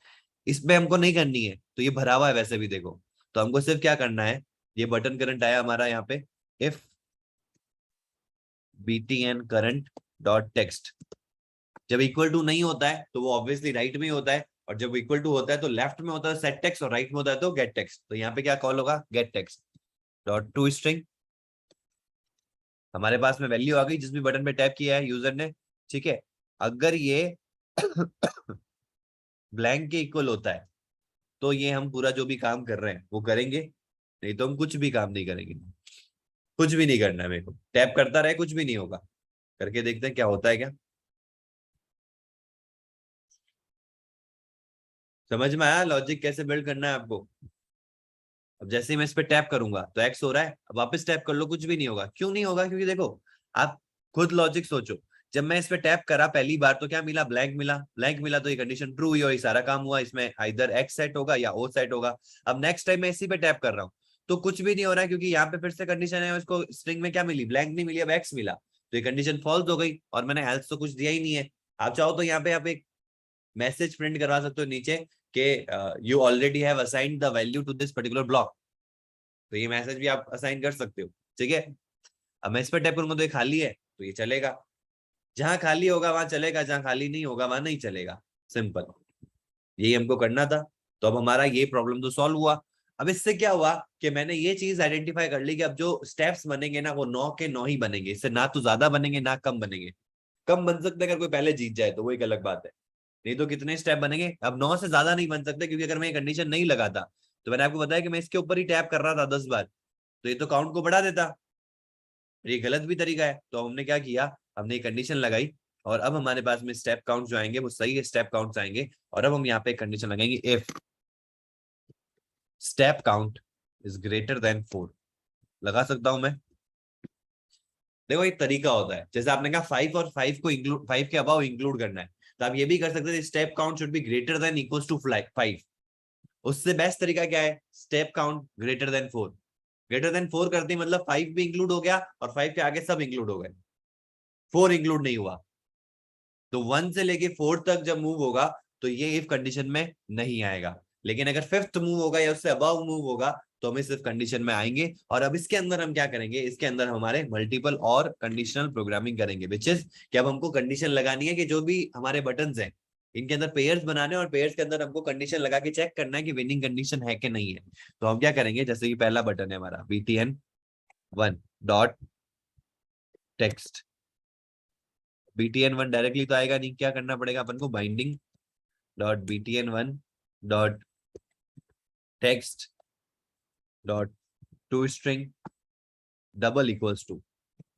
इसमें हमको नहीं करनी है तो ये भरा हुआ है वैसे भी देखो। तो हमको सिर्फ क्या करना है, ये बटन करंट आया हमारा यहाँ पे, if btn current dot text. जब इक्वल टू नहीं होता है तो वो ऑब्वियसली राइट में ही होता है, और जब इक्वल टू होता है तो लेफ्ट में होता है सेट टेक्स्ट, और राइट में होता है तो गेट टेक्स्ट। तो यहाँ पे क्या कॉल होगा, gate text dot to string. हमारे पास में वैल्यू आ गई जिस भी बटन पे टैप किया है यूजर ने, ठीक है। अगर ये ब्लैंक के इक्वल होता है तो ये हम पूरा जो भी काम कर रहे हैं वो करेंगे, नहीं तो हम कुछ भी काम नहीं करेंगे। कुछ भी नहीं करना है मेरे को, टैप करता रहे कुछ भी नहीं होगा। करके देखते हैं क्या होता है क्या। समझ में आया लॉजिक कैसे बिल्ड करना है आपको? अब जैसे ही मैं इस पे टैप करूंगा तो एक्स हो रहा है, अब वापस टैप कर लो कुछ भी नहीं होगा। क्यों नहीं होगा? क्योंकि देखो आप खुद लॉजिक सोचो, जब मैं इस पे टैप करा पहली बार तो क्या मिला, ब्लैंक मिला। ब्लैंक मिला तो ये कंडीशन ट्रू हुई और ये सारा काम हुआ। इसमें आइदर एक्स सेट होगा या ओ सेट होगा। अब नेक्स्ट टाइम मैं इसी पे टैप कर रहा हूँ तो कुछ भी नहीं हो रहा है, क्योंकि यहाँ पे फिर से कंडीशन है, उसको स्ट्रिंग में क्या मिली, ब्लैंक नहीं मिली, अब एक्स मिला। तो ये कंडीशन फॉल्स हो गई और मैंने एल्स तो कुछ दिया ही नहीं है। आप चाहो तो यहाँ पे आप एक मैसेज प्रिंट करवा सकते हो नीचे कि you already have assigned the value to this particular block. तो ये मैसेज भी आप असाइन कर सकते हो, ठीक है। अब मैं इस पर टैप करूंगा तो ये खाली है तो ये चलेगा, जहां खाली होगा वहां चलेगा, जहां खाली नहीं होगा वहां नहीं चलेगा। सिंपल, यही हमको करना था। तो अब हमारा ये प्रॉब्लम तो सॉल्व हुआ। अब इससे क्या हुआ कि मैंने ये चीज आइडेंटिफाई कर ली कि अब जो स्टेप्स बनेंगे ना वो 9 के 9 ही बनेंगे, इससे ना तो ज्यादा बनेंगे ना कम बनेंगे। कम बन सकते अगर कोई पहले जीत जाए तो वो एक अलग बात है, नहीं तो कितने स्टेप बनेंगे, अब 9 से ज्यादा नहीं बन सकते। क्योंकि अगर मैं ये कंडीशन नहीं लगाता तो मैंने आपको बताया कि मैं इसके ऊपर ही टैप कर रहा था 10 बार, तो ये तो काउंट को बढ़ा देता। ये गलत भी तरीका है। तो हमने क्या किया, हमने कंडीशन लगाई और अब हमारे पास में स्टेप काउंट जो आएंगे वो सही स्टेप काउंट्स आएंगे। और अब हम यहाँ पे कंडीशन लगाएंगे, if step count is greater than 4। लगा सकता हूं मैं? देखो एक तरीका होता है, जैसे आपने कहा 5 और 5 को इंक्लूड, 5 के अबाव इंक्लूड करना है, तो आप ये भी कर सकते थे step count should be greater than equals to 5। उससे बेस्ट तरीका क्या है, step count greater than 4। Greater than 4 करते मतलब 5 भी इंक्लूड हो गया और 5 के आगे सब इंक्लूड हो गए, 4 इंक्लूड नहीं हुआ। तो 1 से लेके 4 तक जब मूव होगा तो ये इफ कंडीशन में नहीं आएगा। लेकिन अगर 5th मूव होगा या उससे अबव मूव होगा तो हम इस कंडीशन में आएंगे। और अब इसके अंदर हम क्या करेंगे, इसके अंदर हमारे मल्टीपल और कंडीशनल प्रोग्रामिंग करेंगे, विच इज कि अब हमको कंडीशन लगानी है कि जो भी हमारे बटन्स हैं इनके अंदर पेयर्स बनाने, और पेयर्स के अंदर हमको कंडीशन लगा के चेक करना है कि विनिंग कंडीशन है कि नहीं है। तो हम क्या करेंगे, जैसे कि पहला बटन है हमारा btn1 dot text. btn1 directly तो आएगा नहीं, क्या करना पड़ेगा अपन को, binding dot btn1 dot text dot to string double equals to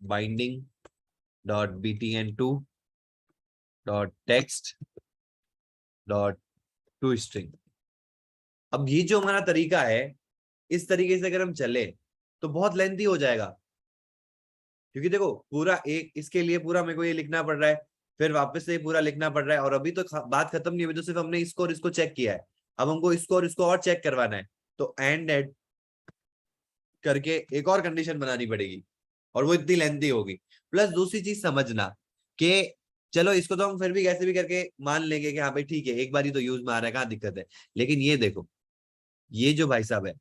binding dot btn2 dot text dot to string. अब ये जो हमारा तरीका है, इस तरीके से अगर हम चले तो बहुत लेंथी हो जाएगा। क्योंकि देखो पूरा एक इसके लिए पूरा मेरे को ये लिखना पड़ रहा है, फिर वापस से ये पूरा लिखना पड़ रहा है, और अभी तो बात खत्म नहीं हुई, तो सिर्फ हमने इसको और इसको चेक किया है। अब हमको इसको और इसको और चेक करवाना है, तो एंड एड करके एक और कंडीशन बनानी पड़ेगी और वो इतनी लेंथी होगी। प्लस दूसरी चीज समझना कि चलो इसको तो हम फिर भी कैसे भी करके मान लेंगे कि हाँ भाई ठीक है, एक बार ही तो यूज में आ रहा है, कहाँ दिक्कत है। लेकिन ये देखो, ये जो भाई साहब है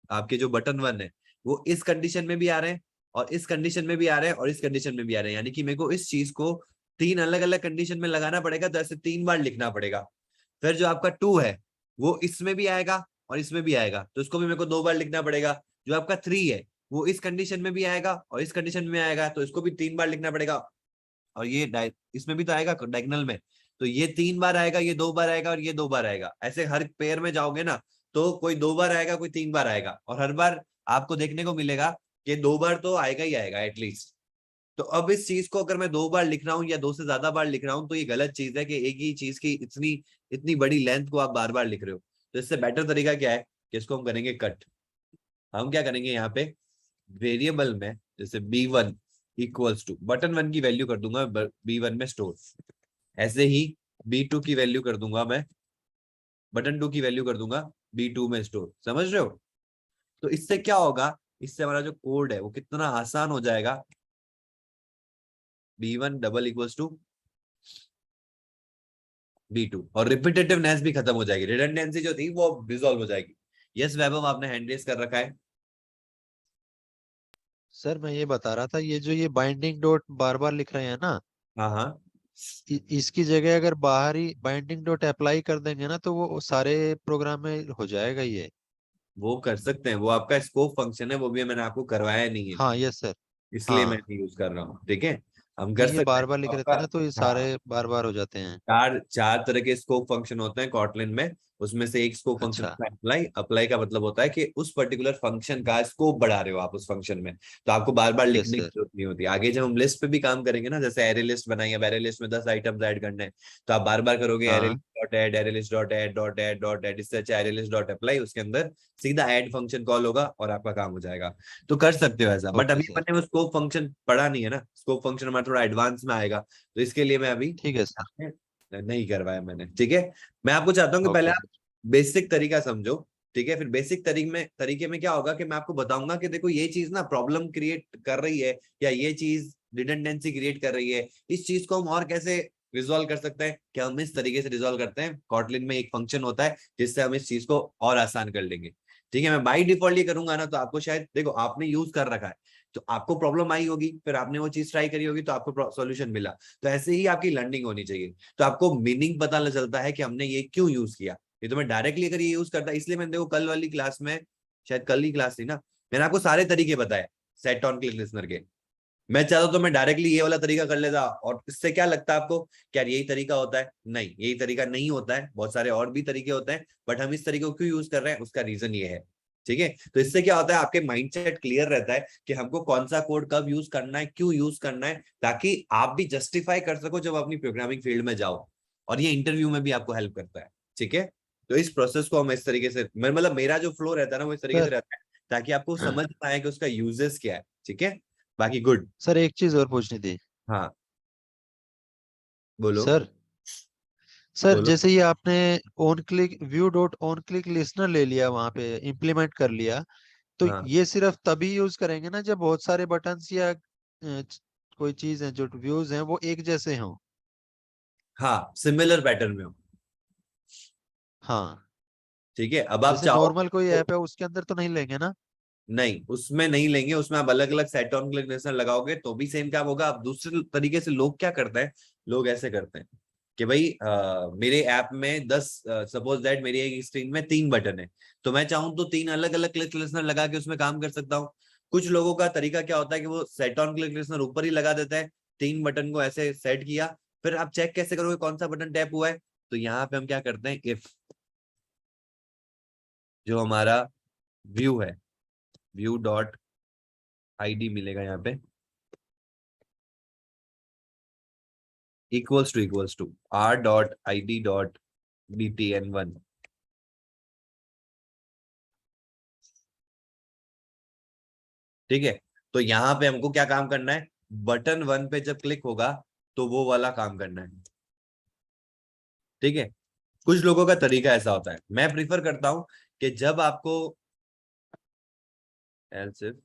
आपके जो बटन 1 है, वो इस कंडीशन में भी आ रहे हैं और इस कंडीशन में भी आ रहे हैं और इस कंडीशन में भी आ रहे हैं, यानी कि मेरे को इस चीज को 3 अलग अलग कंडीशन में लगाना पड़ेगा, तो ऐसे 3 बार लिखना पड़ेगा। फिर जो आपका 2 है वो इसमें भी आएगा और इसमें भी आएगा, तो इसको भी मेरे को 2 बार लिखना पड़ेगा। जो आपका 3 है वो इस कंडीशन में भी आएगा और इस कंडीशन में आएगा, तो इसको भी 3 बार लिखना पड़ेगा। और ये इसमें भी तो आएगा डायगोनल में, तो ये 3 बार आएगा, ये 2 बार आएगा और ये 2 बार आएगा। ऐसे हर पेयर में जाओगे ना, तो कोई 2 बार आएगा, कोई 3 बार आएगा, और हर बार आपको देखने को मिलेगा कि 2 बार तो आएगा ही आएगा एटलीस्ट। तो अब इस चीज को अगर मैं 2 बार लिख रहा हूँ या 2 से ज्यादा बार लिख रहा हूँ, तो ये गलत चीज है कि एक ही चीज की इतनी इतनी बड़ी लेंथ को आप बार बार लिख रहे हो। तो इससे बेटर तरीका क्या है कि इसको हम करेंगे कट। हम क्या करेंगे यहाँ पे, वेरिएबल में जैसे b1 इक्वल्स टू बटन 1 की वैल्यू कर दूंगा b1 में स्टोर, ऐसे ही b2 की वैल्यू कर दूंगा मैं, बटन 2 की वैल्यू कर दूंगा b2 में स्टोर। समझ रहे हो? तो इससे क्या होगा, इससे हमारा जो कोड है वो कितना आसान हो जाएगा। b1 double equals to b2, और रिपीटेटिवनेस भी खत्म हो जाएगी, रिडंडेंसी जो थी वो रिजॉल्व हो जाएगी। यस वैभव, आपने हैंड रेज कर रखा है। सर मैं ये बता रहा था, ये जो ये बाइंडिंग डॉट बार बार लिख रहे हैं ना, हाँ हाँ, इसकी जगह अगर बाहर ही बाइंडिंग डॉट अप्लाई कर देंगे ना, तो वो सारे प्रोग्राम में हो जाएगा ये। वो कर सकते हैं, वो आपका स्कोप फंक्शन है, वो भी मैंने आपको करवाया नहीं है, हाँ यस सर। इसलिए मैं हाँ, यूज कर रहा हूँ। ठीक है, हम कर नहीं ये सकते बार हैं बार लिख रहे आपका। थे ना, तो ये हाँ, सारे बार बार हो जाते हैं। चार चार तरह के स्कोप फंक्शन होते हैं कॉटलिन में, उसमें से एक स्कोप फंक्शन अच्छा। होता है अप्लाई। अप्लाई का मतलब होता है कि उस पर्टिकुलर फंक्शन का स्कोप बढ़ा रहे हो आप उस फंक्शन में, तो आपको बार बार यस लिखने की सर। जरूरत नहीं होती। आगे जब हम लिस्ट पे भी काम करेंगे ना, जैसे एरे लिस्ट बनाई, अब एरे लिस्ट में 10 आइटम्स ऐड करने हैं, तो आप बार बार करोगे एरे हाँ। List dot add, array list dot add dot add dot add, इससे अच्छा एरे लिस्ट डॉट अप्लाई, उसके अंदर सीधा ऐड फंक्शन कॉल होगा और आपका काम हो जाएगा। तो कर सकते हो ऐसा, बट ओके अभी सर। मैंने वो स्कोप फंक्शन पढ़ा नहीं है ना, स्कोप फंक्शन हमारा थोड़ा एडवांस में आएगा, तो इसके लिए मैं अभी ठीक है सर। नहीं करवाया मैंने। ठीक है, मैं आपको चाहता हूँ कि पहले ओके आप सर। बेसिक तरीका समझो। ठीक है, फिर बेसिक तरीके में क्या होगा कि मैं आपको बताऊंगा कि देखो ये चीज ना प्रॉब्लम क्रिएट कर रही है, या ये चीज रिडंडेंसी क्रिएट कर रही है, इस चीज को हम और कैसे रिजॉल्व कर सकते हैं। क्या हम इस तरीके से रिजॉल्व करते हैं, कॉटलिन में एक फंक्शन होता है जिससे हम इस चीज को और आसान कर लेंगे। ठीक है, मैं बाई डिफॉल्ट ये करूंगा ना, तो आपको शायद देखो आपने यूज कर रखा है तो आपको प्रॉब्लम आई होगी, फिर आपने वो चीज ट्राई करी होगी तो आपको सॉल्यूशन मिला। तो ऐसे ही आपकी लर्निंग होनी चाहिए, तो आपको मीनिंग पता चलता है कि हमने ये क्यों यूज किया। ये तो मैं डायरेक्टली अगर ये यूज करता, इसलिए मैंने देखो कल वाली क्लास में, शायद कल ही क्लास थी ना, मैंने आपको सारे तरीके बताए सेट ऑन क्लिक लिसनर के। मैं चाहता तो मैं डायरेक्टली ये वाला तरीका कर लेता, और इससे क्या लगता है आपको, क्या यही तरीका होता है? नहीं, यही तरीका नहीं होता है, बहुत सारे और भी तरीके होते हैं, बट हम इस तरीके को क्यों यूज कर रहे हैं उसका रीजन ये है। ठीक है, तो इससे क्या होता है, आपके माइंडसेट क्लियर रहता है कि हमको कौन सा कोड कब यूज करना है, क्यों यूज करना है, ताकि आप भी जस्टिफाई कर सको जब अपनी प्रोग्रामिंग फील्ड में जाओ, और ये इंटरव्यू में भी आपको हेल्प करता है। ठीक है, तो इस प्रोसेस को हम इस तरीके से, मतलब मेरा जो फ्लो रहता है ना वो इस तरीके से सर। रहता है, ताकि आपको समझ पाए कि उसका यूजेस क्या है। ठीक है, बाकी गुड। सर एक चीज और पूछनी थी। हाँ, बोलो सर सर बोलो। जैसे ये आपने on click view dot on click listener ले लिया, वहां पे इम्प्लीमेंट कर लिया, तो हाँ ये सिर्फ तभी यूज करेंगे ना जब बहुत सारे बटन्स या कोई चीज है जो व्यूज हैं वो एक जैसे हों। हाँ, सिमिलर पैटर्न में हो। हाँ। ठीक है, अब आप जैसे चाहो नॉर्मल कोई तो, ऐप है उसके अंदर तो नहीं लेंगे ना? नहीं उसमें नहीं लेंगे, उसमें आप अलग अलग सेट ऑन क्लिक लिसनर लगाओगे तो भी सेम काम होगा। आप दूसरे तरीके से, लोग क्या करते हैं, लोग ऐसे करते हैं कि भाई मेरे ऐप में 10, सपोज दैट मेरी एक स्क्रीन में 3 बटन है, तो मैं चाहूँ तो 3 अलग अलग क्लिक लिसनर लगा के उसमें काम कर सकता हूँ। कुछ लोगों का तरीका क्या होता है कि वो सेट ऑन क्लिक लिसनर ऊपर ही लगा देता है, 3 बटन को ऐसे सेट किया, फिर आप चेक कैसे करोगे कौन सा बटन टैप हुआ है। तो यहाँ पे हम क्या करते हैं, इफ जो हमारा व्यू है, व्यू डॉट आईडी मिलेगा यहाँ पे, equals to R dot I D dot btn1। ठीक है, तो यहाँ पे हमको क्या काम करना है, बटन 1 पे जब क्लिक होगा तो वो वाला काम करना है। ठीक है, कुछ लोगों का तरीका ऐसा होता है, मैं प्रीफर करता हूं कि जब आपको एल्स इफ,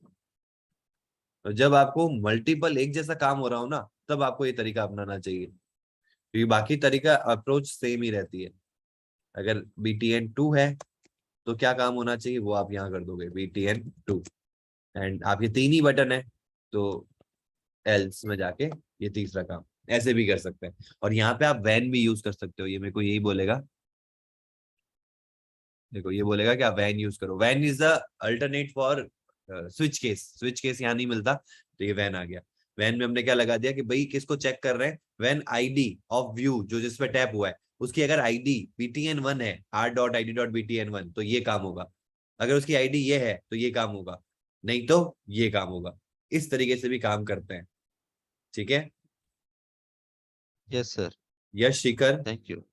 जब आपको मल्टीपल एक जैसा काम हो रहा हो ना, तब आपको ये तरीका अपनाना चाहिए, क्योंकि बाकी तरीका अप्रोच सेम ही रहती है। अगर BTN2 है तो क्या काम होना चाहिए वो आप यहाँ कर दोगे, BTN2, एंड आपके 3 ही बटन है तो एल्स में जाके ये तीसरा काम ऐसे भी कर सकते हैं। और यहाँ पे आप वैन भी यूज कर सकते हो, ये मेरे को यही बोलेगा, देखो ये बोलेगा कि आप वैन यूज करो। When is the alternate for switch case, switch case यहाँ नहीं मिलता तो ये वैन आ गया। वैन में हमने क्या लगा दिया कि भाई किसको चेक कर रहे हैं, वैन आईडी ऑफ व्यू जो जिसपे टैप हुआ है उसकी अगर आईडी BTN1 है, r.id.btn1, तो ये काम होगा। अगर उसकी आईडी ये है तो ये काम होगा, नहीं तो ये काम होगा। इस तरीके से भी काम करते हैं, ठीक है। Yes sir, Yash Shikhar, thank you.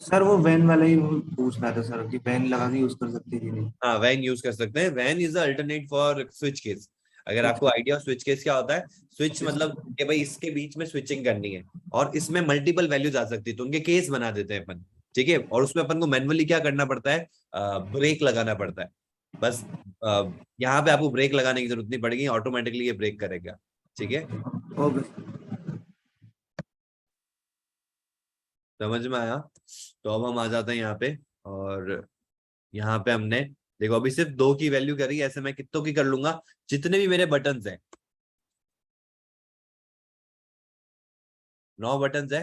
Sir वो वैन वाला ही पूछना था सर कि वैन लगा के यूज कर सकते हैं कि नहीं। हाँ वैन यूज कर सकते हैं। When is the alternate for switch case. अगर आपको आइडिया स्विच केस क्या होता है, स्विच मतलब कि भाई इसके बीच में स्विचिंग करनी है और इसमें मल्टीपल वैल्यूज आ सकती है, तो उनके केस बना देते हैं अपन, ठीक है। और उसमें अपन को मैनुअली क्या करना पड़ता है, ब्रेक लगाना पड़ता है। बस यहाँ पे आपको ब्रेक लगाने की जरूरत नहीं पड़ेगी, ऑटोमेटिकली ये ब्रेक करेगा, ठीक है। ओके। समझ में आया? तो अब हम आ जाते हैं यहाँ पे, और यहाँ पे हमने देखो अभी सिर्फ 2 की वैल्यू करी, ऐसे मैं कितनों की कर लूंगा, जितने भी मेरे बटन्स हैं, 9 बटन्स है।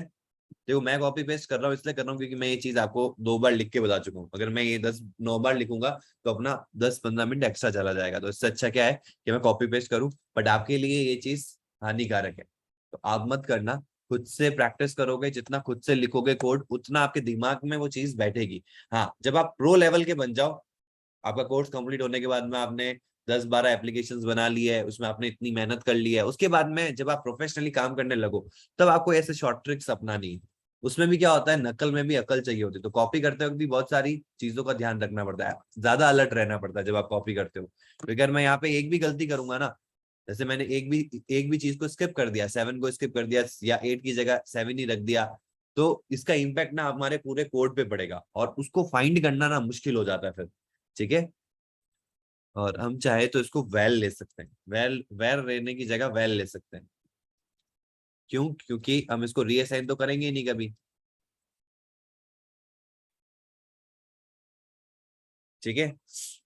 देखो मैं कॉपी पेस्ट कर रहा हूँ इसलिए कर रहा हूँ क्योंकि मैं ये चीज आपको 2 बार लिख के बता चुका हूँ। अगर मैं ये 9 बार लिखूंगा तो अपना 10-15 मिनट एक्स्ट्रा चला जाएगा। तो इससे अच्छा क्या है कि मैं कॉपी पेस्ट करूँ, बट आपके लिए ये चीज हानिकारक है, तो आप मत करना। खुद से प्रैक्टिस करोगे, जितना खुद से लिखोगे कोड उतना आपके दिमाग में वो चीज बैठेगी। हाँ जब आप प्रो लेवल के बन जाओ, आपका कोर्स कंप्लीट होने के बाद में आपने 10-12 एप्लीकेशंस बना ली है, उसमें आपने इतनी मेहनत कर ली है, उसके बाद में जब आप प्रोफेशनली काम करने लगो तब आपको ऐसे शॉर्ट ट्रिक्स अपनानी है। उसमें भी क्या होता है, नकल में भी अकल चाहिए होती है, तो कॉपी करते वक्त भी बहुत सारी चीजों का ध्यान रखना पड़ता है, ज्यादा अलर्ट रहना पड़ता है जब आप कॉपी करते हो। तो अगर मैं यहाँ पे एक भी गलती करूंगा ना, जैसे मैंने एक भी चीज को स्किप कर दिया, 7 को स्किप कर दिया या 8 की जगह 7 ही रख दिया, तो इसका इम्पैक्ट ना हमारे पूरे कोड पे पड़ेगा और उसको फाइंड करना ना मुश्किल हो जाता है फिर, ठीक है। और हम चाहे तो इसको वेल ले सकते हैं, वेल रहने की जगह वेल ले सकते हैं। क्यों? क्योंकि हम इसको रीअसाइन तो करेंगे ही नहीं कभी, ठीक है।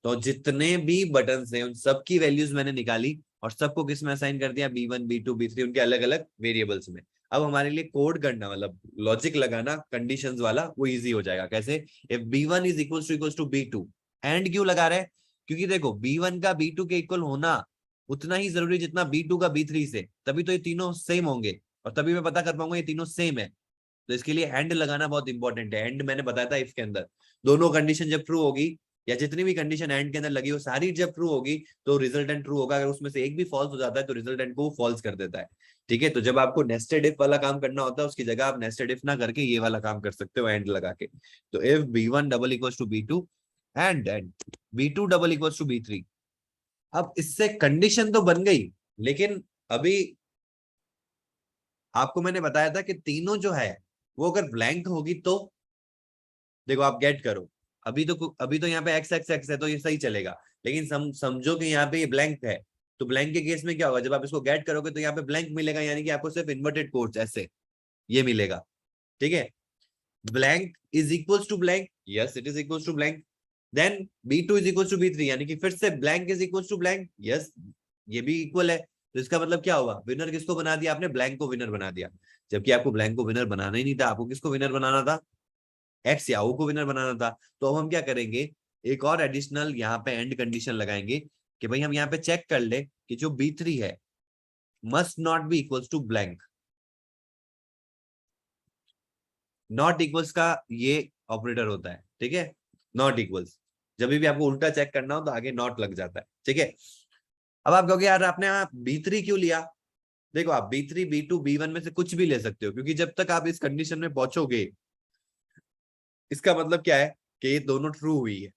तो जितने भी बटन्स हैं उन सबकी वैल्यूज मैंने निकाली और सबको किस में असाइन कर दिया, B1 B2 B3, उनके अलग अलग वेरिएबल्स में। अब हमारे लिए कोड करना मतलब लॉजिक लगाना कंडीशंस वाला वो इजी हो जाएगा। कैसे? If B1 is equals to B2, and क्यों लगा रहे हैं? क्योंकि देखो B1 का B2 के इक्वल होना उतना ही जरूरी जितना B2 का B3 से, तभी तो ये तीनों सेम होंगे और तभी मैं पता कर पाऊंगा ये तीनों सेम है। तो इसके लिए एंड लगाना बहुत इंपॉर्टेंट है। एंड मैंने बताया था इफ के अंदर दोनों कंडीशन जब ट्रू होगी या जितनी भी कंडीशन एंड के अंदर लगी हो सारी जब ट्रू होगी तो रिजल्टेंट ट्रू होगा। अगर उसमें से एक भी फॉल्स हो जाता है तो रिजल्टेंट को फॉल्स कर देता है, ठीक है। तो जब आपको नेस्टेड इफ वाला काम करना होता है उसकी जगह आप नेस्टेड इफ ना करके ये वाला काम कर सकते हो एंड लगा के। तो if B1 double equals to B2 and B2 double equals to B3। अब इससे कंडीशन तो बन गई, लेकिन अभी आपको मैंने बताया था कि तीनों जो है वो अगर ब्लैंक होगी तो देखो आप गेट करो, अभी तो यहाँ पे x x x है तो ये सही चलेगा, लेकिन समझो कि यहाँ पे ये ब्लैंक है, तो ब्लैंक के केस में क्या होगा, जब आप इसको गेट करोगे तो यहाँ पे ब्लैंक मिलेगा, यानी कि आपको सिर्फ इन्वर्टेड कोट्स ऐसे ये मिलेगा, ठीक है। Blank is equals to blank, yes it is equals to blank. Then B2 is equals to B3, यानी कि फिर से blank is equals to blank, yes ये भी इक्वल है। तो इसका मतलब क्या हुआ, विनर किसको बना दिया आपने, ब्लैंक को विनर बना दिया, जबकि आपको ब्लैंक को विनर बनाना ही नहीं था, आपको किसको विनर बनाना था, एक्स या ओ को विनर बनाना था। तो अब हम क्या करेंगे, एक और एडिशनल यहाँ पे एंड कंडीशन लगाएंगे कि भाई हम यहाँ पे चेक कर ले कि जो B3 है must not be equals to blank. Not equals का ये ऑपरेटर होता है, ठीक है, नॉट इक्वल्स। जब भी आपको उल्टा चेक करना हो तो आगे नॉट लग जाता है, ठीक है। अब आप कहोगे यार आपने B3 क्यों लिया, देखो आप B3 B2 B1 में से कुछ भी ले सकते हो, क्योंकि जब तक आप इस कंडीशन में पहुंचोगे इसका मतलब क्या है कि ये दोनों ट्रू हुई है,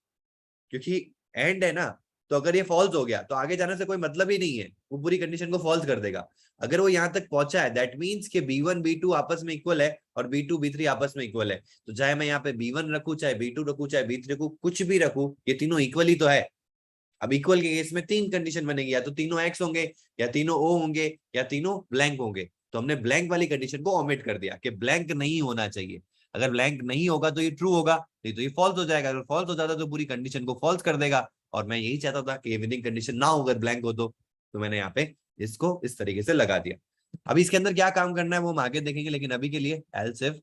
क्योंकि एंड है ना, तो अगर ये फॉल्स हो गया तो आगे जाने से कोई मतलब ही नहीं है, वो पूरी कंडीशन को फॉल्स कर देगा। अगर वो यहाँ तक पहुंचा है दैट मींस कि B1 B2 आपस में इक्वल है और B2 B3 आपस में इक्वल है, तो चाहे मैं यहाँ पे B1 रखूं, चाहे B2 रखूं, चाहे B3 रखूं, कुछ भी रखूं, ये तीनों इक्वल ही तो है। अब इक्वल के केस में 3 कंडीशन बनेगी, या तो तीनों एक्स होंगे, या तीनों ओ होंगे, या तीनों ब्लैंक होंगे। तो हमने ब्लैंक वाली कंडीशन को ओमिट कर दिया कि ब्लैंक नहीं होना चाहिए। अगर ब्लैंक नहीं होगा तो ये ट्रू होगा, नहीं तो ये फॉल्स हो जाएगा। अगर फॉल्स हो जाता तो पूरी कंडीशन को फॉल्स कर देगा, और मैं यही चाहता था कि ये विनिंग कंडीशन ना हो अगर ब्लैंक हो तो मैंने यहाँ पे इसको इस तरीके से लगा दिया। अभी इसके अंदर क्या काम करना है वो हम आगे देखेंगे, लेकिन अभी के लिए एल्स इफ।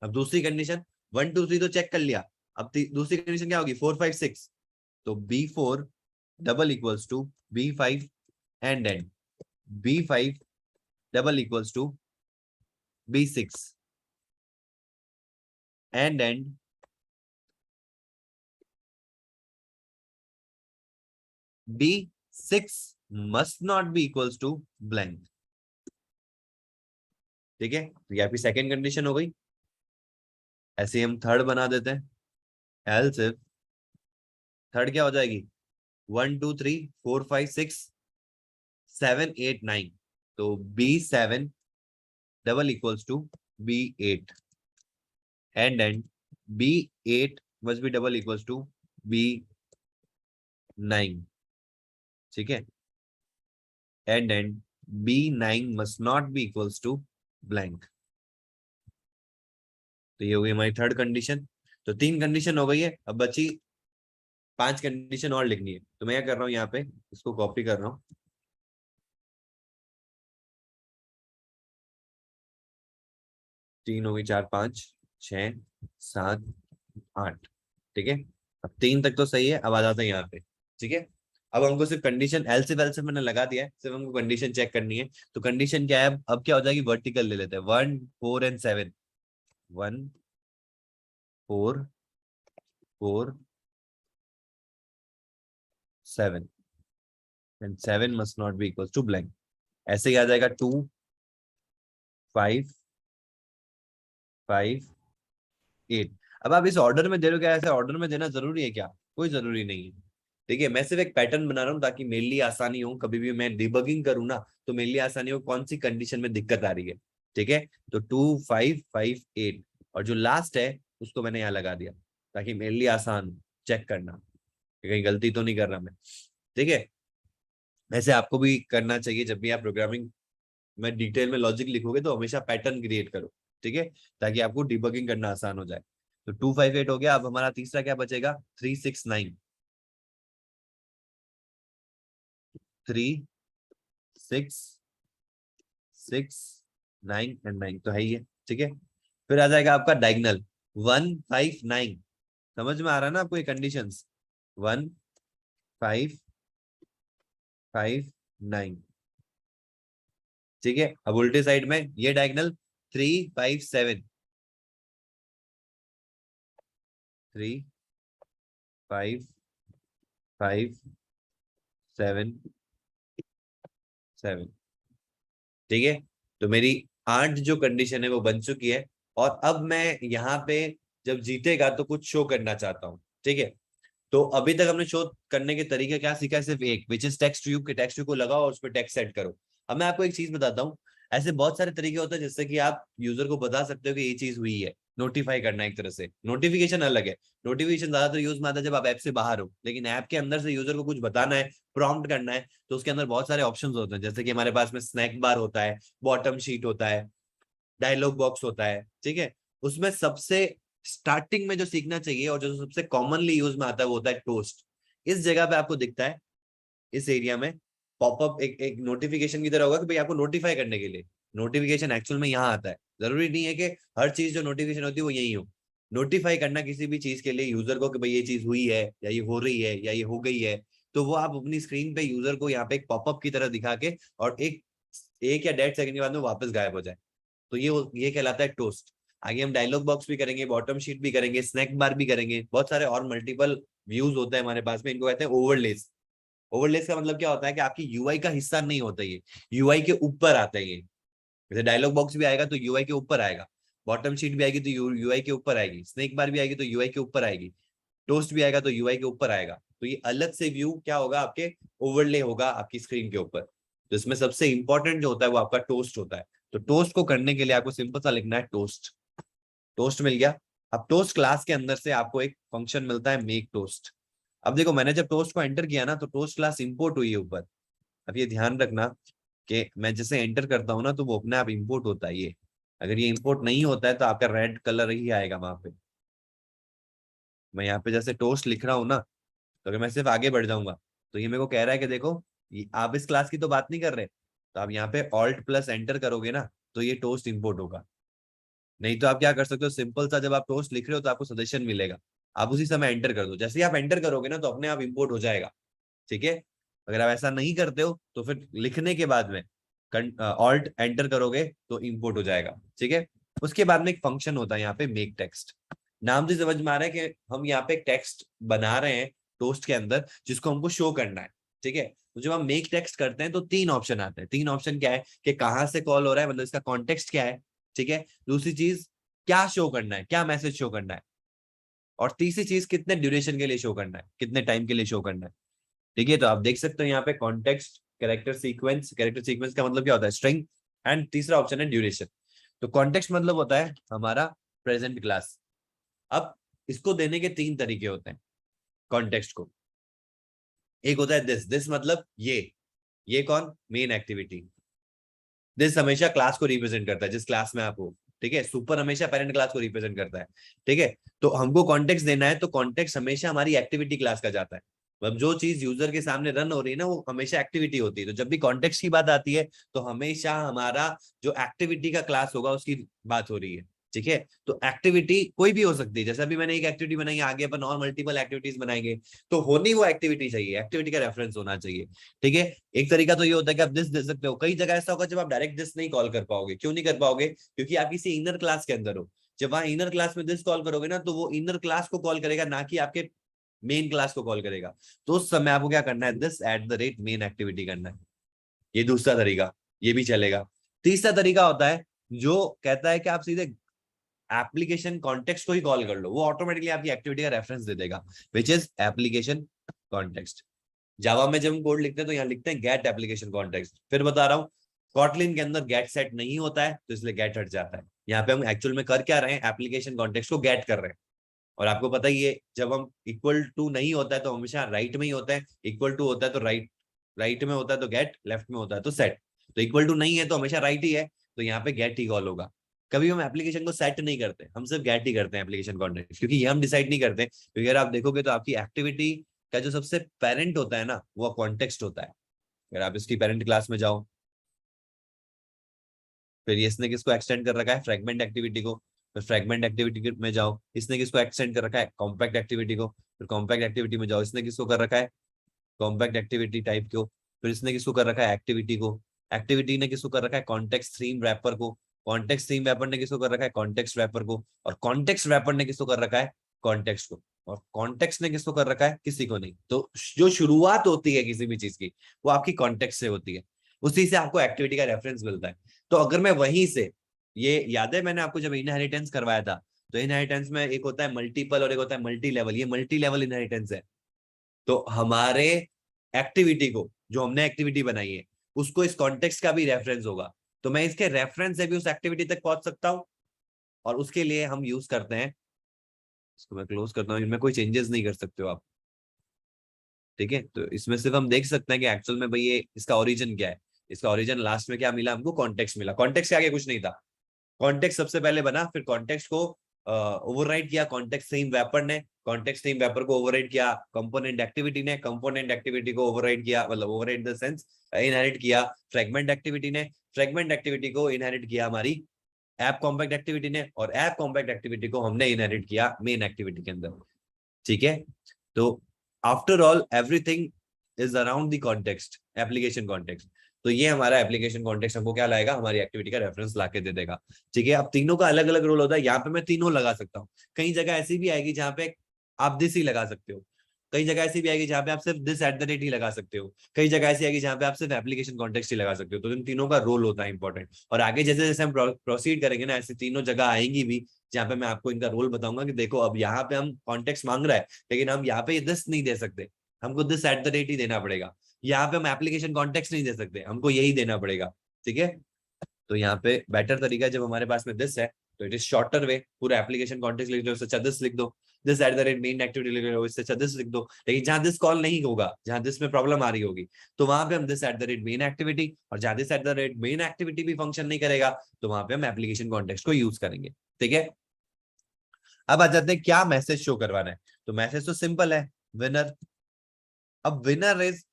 अब दूसरी कंडीशन 1 2 3 तो चेक कर लिया, अब दूसरी कंडीशन क्या होगी 4 5 6। तो B4 double equals to B5 and and B5 double equals to B6 and and B6 must not be equals to blank. ठीक है, तो ये आपकी सेकेंड कंडीशन हो गई। ऐसे हम थर्ड बना देते हैं, एल्स इफ थर्ड क्या हो जाएगी 1 2 3 4 5 6 7 8 9। तो B7 double equals to B8 and B8 must be double equals to B9। ठीक है, and B9 must not be equals to blank. तो ये हो गई हमारी थर्ड कंडीशन। तो 3 कंडीशन हो गई है, अब बची 5 कंडीशन और लिखनी है। तो मैं क्या कर रहा हूँ यहाँ पे इसको कॉपी कर रहा हूँ, तीन हो गई, 4 5 6 7 8। ठीक है, अब 3 तक तो सही है, अब आ जाते हैं यहाँ पे। ठीक है, अब हमको सिर्फ कंडीशन एल्सिफ एल्सिफ मैंने लगा दिया है, सिर्फ हमको कंडीशन चेक करनी है। तो कंडीशन क्या है, अब क्या हो जाएगी वर्टिकल ले लेते हैं, 1 4 and 7। 1 4 4 7 and 7 must not be equal to blank. ऐसे ही आ जाएगा 2 5 5 8। अब आप इस ऑर्डर में दे रहे हो क्या, ऐसे ऑर्डर में देना जरूरी है क्या, कोई जरूरी नहीं है। देखिए मैं सिर्फ एक पैटर्न बना रहा हूँ ताकि मेरे लिए आसानी हो, कभी भी मैं डिबगिंग करूँ ना तो मेरे लिए आसानी हो कौन सी कंडीशन में दिक्कत आ रही है। ठीक है, तो 2 5 5 8 और जो लास्ट है उसको मैंने यहाँ लगा दिया ताकि मेरे लिए आसान चेक करना कि कहीं गलती तो नहीं कर रहा मैं। ठीक है, ऐसे आपको भी करना चाहिए, जब भी आप प्रोग्रामिंग में डिटेल में लॉजिक लिखोगे तो हमेशा पैटर्न क्रिएट करो। ठीक है, ताकि आपको डिबगिंग करना आसान हो जाए। तो 2 5 8 हो गया, अब हमारा तीसरा क्या बचेगा 3 6 9। 3 6 6 9 एंड 9 तो है ही है। ठीक है, फिर आ जाएगा आपका डायगोनल 1 5 9। समझ में आ रहा है ना आपको ये कंडीशंस, 1 5 5 9। ठीक है, अब उल्टे साइड में ये डायगोनल 3 5 7। 3 5 5 7 7। ठीक है, तो मेरी 8 जो कंडीशन है वो बन चुकी है। और अब मैं यहाँ पे जब जीतेगा तो कुछ शो करना चाहता हूँ। ठीक है, तो अभी तक हमने शो करने के तरीके क्या सीखा है, सिर्फ एक, विच इज टेक्स्ट ट्यूब के टेक्स्ट ट्यूब को लगाओ और उस पर टेक्स्ट सेट करो। अब मैं आपको एक चीज बताता हूँ, ऐसे बहुत सारे तरीके होते हैं जिससे कि आप यूजर को बता सकते हो कि ये चीज हुई है। नोटिफाई करना एक तरह से, नोटिफिकेशन अलग है। नोटिफिकेशन ज्यादातर यूज में आता है जब आप ऐप से बाहर हो, लेकिन ऐप के अंदर से यूजर को कुछ बताना है, प्रॉम्प्ट करना है, तो उसके अंदर बहुत सारे ऑप्शंस होते हैं। जैसे कि हमारे पास में स्नैक बार होता है, बॉटम शीट होता है, डायलॉग बॉक्स होता है। ठीक है, उसमें सबसे स्टार्टिंग में जो सीखना चाहिए और जो सबसे कॉमनली यूज में आता है वो होता है टोस्ट। इस जगह पे आपको दिखता है, इस एरिया में पॉपअप एक नोटिफिकेशन की तरह होगा कि भाई आपको नोटिफाई करने के लिए। नोटिफिकेशन एक्चुअल में यहाँ आता है, जरूरी नहीं है कि हर चीज जो नोटिफिकेशन होती है वो यही हो। नोटिफाई करना किसी भी चीज के लिए यूजर को कि भाई ये चीज हुई है या ये हो रही है या ये हो गई है, तो वो आप अपनी स्क्रीन पे यूजर को यहाँ पे एक पॉपअप की तरह दिखा के और एक या 1.5 सेकंड के बाद में वापस गायब हो जाए, तो ये कहलाता है टोस्ट। आगे हम डायलॉग बॉक्स भी करेंगे, बॉटम शीट भी करेंगे, स्नैक बार भी करेंगे, बहुत सारे और मल्टीपल व्यूज होता है हमारे पास में, इनको कहते हैं ओवरलेस। ओवरलेस का मतलब क्या होता है कि आपकी यूआई का हिस्सा नहीं होता, ये यूआई के ऊपर आता है। ये जैसे डायलॉग बॉक्स भी आएगा तो यूआई के ऊपर आएगा, बॉटम शीट भी आएगी तो यूआई के ऊपर आएगी, स्नैक बार भी आएगी तो यूआई के ऊपर आएगी, टोस्ट भी आएगा तो यूआई के ऊपर आएगा। तो ये अलग से व्यू क्या होगा, आपके ओवरले होगा आपकी स्क्रीन के ऊपर। तो इसमें सबसे इंपॉर्टेंट जो होता है वो आपका टोस्ट होता है। तो टोस्ट को करने के लिए आपको सिंपल सा लिखना है टोस्ट। टोस्ट मिल गया। अब टोस्ट क्लास के अंदर से आपको एक फंक्शन मिलता है मेक टोस्ट। अब देखो मैंने जब टोस्ट को एंटर किया ना तो टोस्ट क्लास इंपोर्ट हुई है ऊपर। अब ये ध्यान रखना कि मैं जैसे एंटर करता हूँ ना तो वो अपने आप इंपोर्ट होता है। ये अगर ये इंपोर्ट नहीं होता है तो आपका रेड कलर ही आएगा वहां पे। मैं यहाँ पे जैसे टोस्ट लिख रहा हूँ ना, तो अगर मैं सिर्फ आगे बढ़ जाऊंगा तो ये मेरे को कह रहा है कि देखो आप इस क्लास की तो बात नहीं कर रहे, तो आप यहाँ पे ऑल्ट प्लस एंटर करोगे ना तो ये टोस्ट इंपोर्ट होगा। नहीं तो आप क्या कर सकते हो, सिंपल सा जब आप टोस्ट लिख रहे हो तो आपको सजेशन मिलेगा, आप उसी समय एंटर कर दो। जैसे ही आप एंटर करोगे ना तो अपने आप इंपोर्ट हो जाएगा। ठीक है, अगर आप ऐसा नहीं करते हो तो फिर लिखने के बाद में ऑल्ट एंटर करोगे तो इंपोर्ट हो जाएगा। ठीक है, उसके बाद में एक फंक्शन होता है यहाँ पे मेक टेक्स्ट। नाम से समझ में आ रहा है कि हम यहाँ पे टेक्स्ट बना रहे हैं टोस्ट के अंदर जिसको हमको शो करना है। ठीक है, तो जब हम मेक टेक्स्ट करते हैं तो 3 ऑप्शन आते हैं। 3 ऑप्शन क्या है कि कहाँ से कॉल हो रहा है, मतलब इसका कॉन्टेक्स्ट क्या है। ठीक है, दूसरी चीज क्या शो करना है, क्या मैसेज शो करना है, और तीसरी चीज कितने ड्यूरेशन के लिए शो करना है, कितने टाइम के लिए शो करना है। ठीक है, तो आप देख सकते हो यहाँ पे context, character sequence. Character sequence का मतलब क्या होता है, स्ट्रिंग, एंड तीसरा ऑप्शन है ड्यूरेशन। तो कॉन्टेक्स्ट मतलब होता है हमारा प्रेजेंट क्लास। अब इसको देने के 3 तरीके होते हैं कॉन्टेक्स्ट को। एक होता है दिस मतलब ये कौन, मेन एक्टिविटी। दिस हमेशा क्लास को रिप्रेजेंट करता है, जिस क्लास में आप हो। ठीक है, सुपर हमेशा पेरेंट क्लास को रिप्रेजेंट करता है। ठीक है, तो हमको कॉन्टेक्स्ट देना है तो कॉन्टेक्स्ट हमेशा हमारी एक्टिविटी क्लास का जाता है। मतलब जो चीज यूजर के सामने रन हो रही है ना वो हमेशा एक्टिविटी होती है। तो जब भी कॉन्टेक्स्ट की बात आती है तो हमेशा हमारा जो एक्टिविटी का क्लास होगा उसकी बात हो रही है। ठीक है, तो एक्टिविटी कोई भी हो सकती है। जैसे अभी मैंने एक एक्टिविटी बनाई है, आगे अपन और मल्टीपल एक्टिविटीज बनाएंगे, तो होनी वो एक्टिविटी चाहिए, एक्टिविटी का रेफरेंस होना चाहिए। ठीक है, एक तरीका तो ये होता है कि आप दिस दे सकते हो। कई जगह ऐसा होगा जब आप डायरेक्ट दिस नहीं कॉल कर पाओगे। क्यों नहीं कर पाओगे, क्योंकि आप किसी इनर क्लास के अंदर हो। जब वहां इनर क्लास में दिस कॉल करोगे ना तो वो इनर क्लास को कॉल करेगा, ना कि आपके मेन क्लास को कॉल करेगा। तो उस समय आपको क्या करना है, this at the rate main activity करना है। ये दूसरा तरीका, ये भी चलेगा। तीसरा तरीका होता है जो कहता है कि आप सीधे एप्लीकेशन कॉन्टेक्स्ट को ही कॉल कर लो, वो ऑटोमेटिकली आपकी एक्टिविटी का रेफरेंस दे देगा, विच इज एप्लीकेशन कॉन्टेक्स्ट। जावा में जब हम कोड लिखते हैं तो यहाँ लिखते हैं गेट एप्लीकेशन कॉन्टेक्स्ट। फिर बता रहा हूँ, कॉटलिन के अंदर गेट सेट नहीं होता है तो इसलिए गेट हट जाता है। यहाँ पे हम एक्चुअल में कर क्या रहे हैं, एप्लीकेशन कॉन्टेक्स्ट को गेट कर रहे हैं। और आपको पता ही है जब हम इक्वल टू नहीं होता है तो हमेशा राइट में ही होता है, इक्वल टू होता है तो राइट में होता है तो गेट, लेफ्ट में होता है तो सेट। तो इक्वल टू नहीं है तो हमेशा राइट ही है, तो यहाँ पे गेट ही कॉल होगा। कभी हम एप्लीकेशन को सेट नहीं करते, हम सिर्फ गेट ही करते हैं एप्लीकेशन कॉन्टेक्स्ट, क्योंकि ये हम डिसाइड नहीं करते। क्योंकि अगर आप देखोगे तो आपकी एक्टिविटी का जो सबसे पेरेंट होता है ना वो कॉन्टेक्स्ट होता है। अगर आप इसकी पेरेंट क्लास में जाओ, फिर इसने किसको एक्सटेंड कर रखा है, फ्रेगमेंट एक्टिविटी को। फिर फ्रेगमेंट एक्टिविटी में जाओ, इसने किसको एक्सटेंड कर रखा है, कॉम्पैक्ट एक्टिविटी को। फिर कॉम्पैक्ट एक्टिविटी में जाओ, इसने किसको कर रखा है, कॉम्पैक्ट एक्टिविटी टाइप को। फिर इसने किसको कर रखा है, एक्टिविटी को। एक्टिविटी ने किसको कर रखा है, कॉन्टेक्स्ट थीम रैपर को। कॉन्टेक्स्ट थीम रैपर ने किसको कर रखा है, कॉन्टेक्स्ट रैपर को। और कॉन्टेक्स्ट रैपर ने किसको कर रखा है, कॉन्टेक्स्ट को। और कॉन्टेक्स्ट ने किसको कर रखा है, किसी को नहीं। तो जो शुरुआत होती है किसी भी चीज की वो आपकी कॉन्टेक्स्ट से होती है, उसी से आपको एक्टिविटी का रेफरेंस मिलता है। तो अगर मैं वहीं से, ये याद है मैंने आपको जब इनहेरिटेंस करवाया था, तो इनहेरिटेंस में एक होता है मल्टीपल और एक होता है मल्टी लेवल। ये मल्टी लेवल इनहेरिटेंस है। तो हमारे एक्टिविटी को, जो हमने एक्टिविटी बनाई है उसको इस कॉन्टेक्स्ट का भी रेफरेंस होगा, तो मैं इसके रेफरेंस से भी उस एक्टिविटी तक पहुंच सकता हूं। और उसके लिए हम यूज करते हैं, इसको मैं क्लोज करता हूं, इनमें कोई चेंजेस नहीं कर सकते हो आप। ठीक है, तो इसमें सिर्फ हम देख सकते हैं कि एक्चुअल में भाई ये इसका ओरिजिन क्या है। इसका ओरिजिन लास्ट में क्या मिला हमको, कॉन्टेक्स्ट मिला। कॉन्टेक्स्ट के आगे कुछ नहीं था, कॉन्टेक्स्ट सबसे पहले बना, फिर कॉन्टेक्स्ट को ओवरराइड किया कॉन्टेक्स्ट थीम रैपर ने। कॉन्टेक्स्ट थीम रैपर को ओवरराइड किया कंपोनेंट एक्टिविटी ने। कंपोनेंट एक्टिविटी को ओवरराइड किया, मतलब ओवरराइड द सेंस इनहेरिट किया फ्रेगमेंट एक्टिविटी ने। फ्रेगमेंट एक्टिविटी को इनहेरिट किया हमारी ऐप कॉम्पैक्ट एक्टिविटी ने। और ऐप कॉम्पैक्ट एक्टिविटी को हमने इनहेरिट किया मेन एक्टिविटी के अंदर। ठीक है, तो after all everything is around the context, application context. तो ये हमारा एप्लीकेशन कॉन्टेक्स्ट हमको क्या लाएगा, हमारी एक्टिविटी का रेफरेंस लाके दे देगा। ठीक है, अब तीनों का अलग अलग रोल होता है। यहाँ पे मैं तीनों लगा सकता हूँ। कई जगह ऐसी भी आएगी जहाँ पे आप दिस ही लगा सकते हो। कई जगह ऐसी भी आएगी जहाँ पे आप सिर्फ दिस एट द रेट ही लगा सकते हो। कई जगह ऐसी आएगी जहाँ पे आप सिर्फ एप्लीकेशन कॉन्टेक्स्ट ही लगा सकते हो। तो इन तीनों का रोल होता है इंपॉर्टेंट। और आगे जैसे जैसे हम प्रोसीड करेंगे ना, ऐसी तीनों जगह आएंगी भी जहाँ पे मैं आपको इनका रोल बताऊंगा कि देखो अब यहाँ पे हम कॉन्टेक्स्ट मांग रहा है, लेकिन हम यहाँ पे दिस नहीं दे सकते, हमको दिस एट द रेट ही देना पड़ेगा। यहाँ पे हम एप्लीकेशन कॉन्टेक्स्ट नहीं दे सकते, हमको यही देना पड़ेगा। ठीक है, तो यहाँ पे बेटर तरीका जब हमारे पास में दिस है तो इट इज शॉर्टर वे, पूरा एप्लीकेशन कॉन्टेक्स्ट लिख दो, उससे अच्छा दिस लिख दो, this at the rate main activity लिख दो, इससे अच्छा दिस लिख दो। लेकिन जहां दिस कॉल नहीं होगा, जहां दिस में प्रॉब्लम आ रही होगी, तो वहां पे हम this at the rate main activity, और जहां this at the rate main activity भी फंक्शन नहीं करेगा, तो वहां पे हम एप्लीकेशन कॉन्टेक्स्ट को यूज करेंगे। ठीक है, अब आ जाते हैं क्या मैसेज शो करवाना है। तो मैसेज तो सिंपल है, विनर। अब विनर इज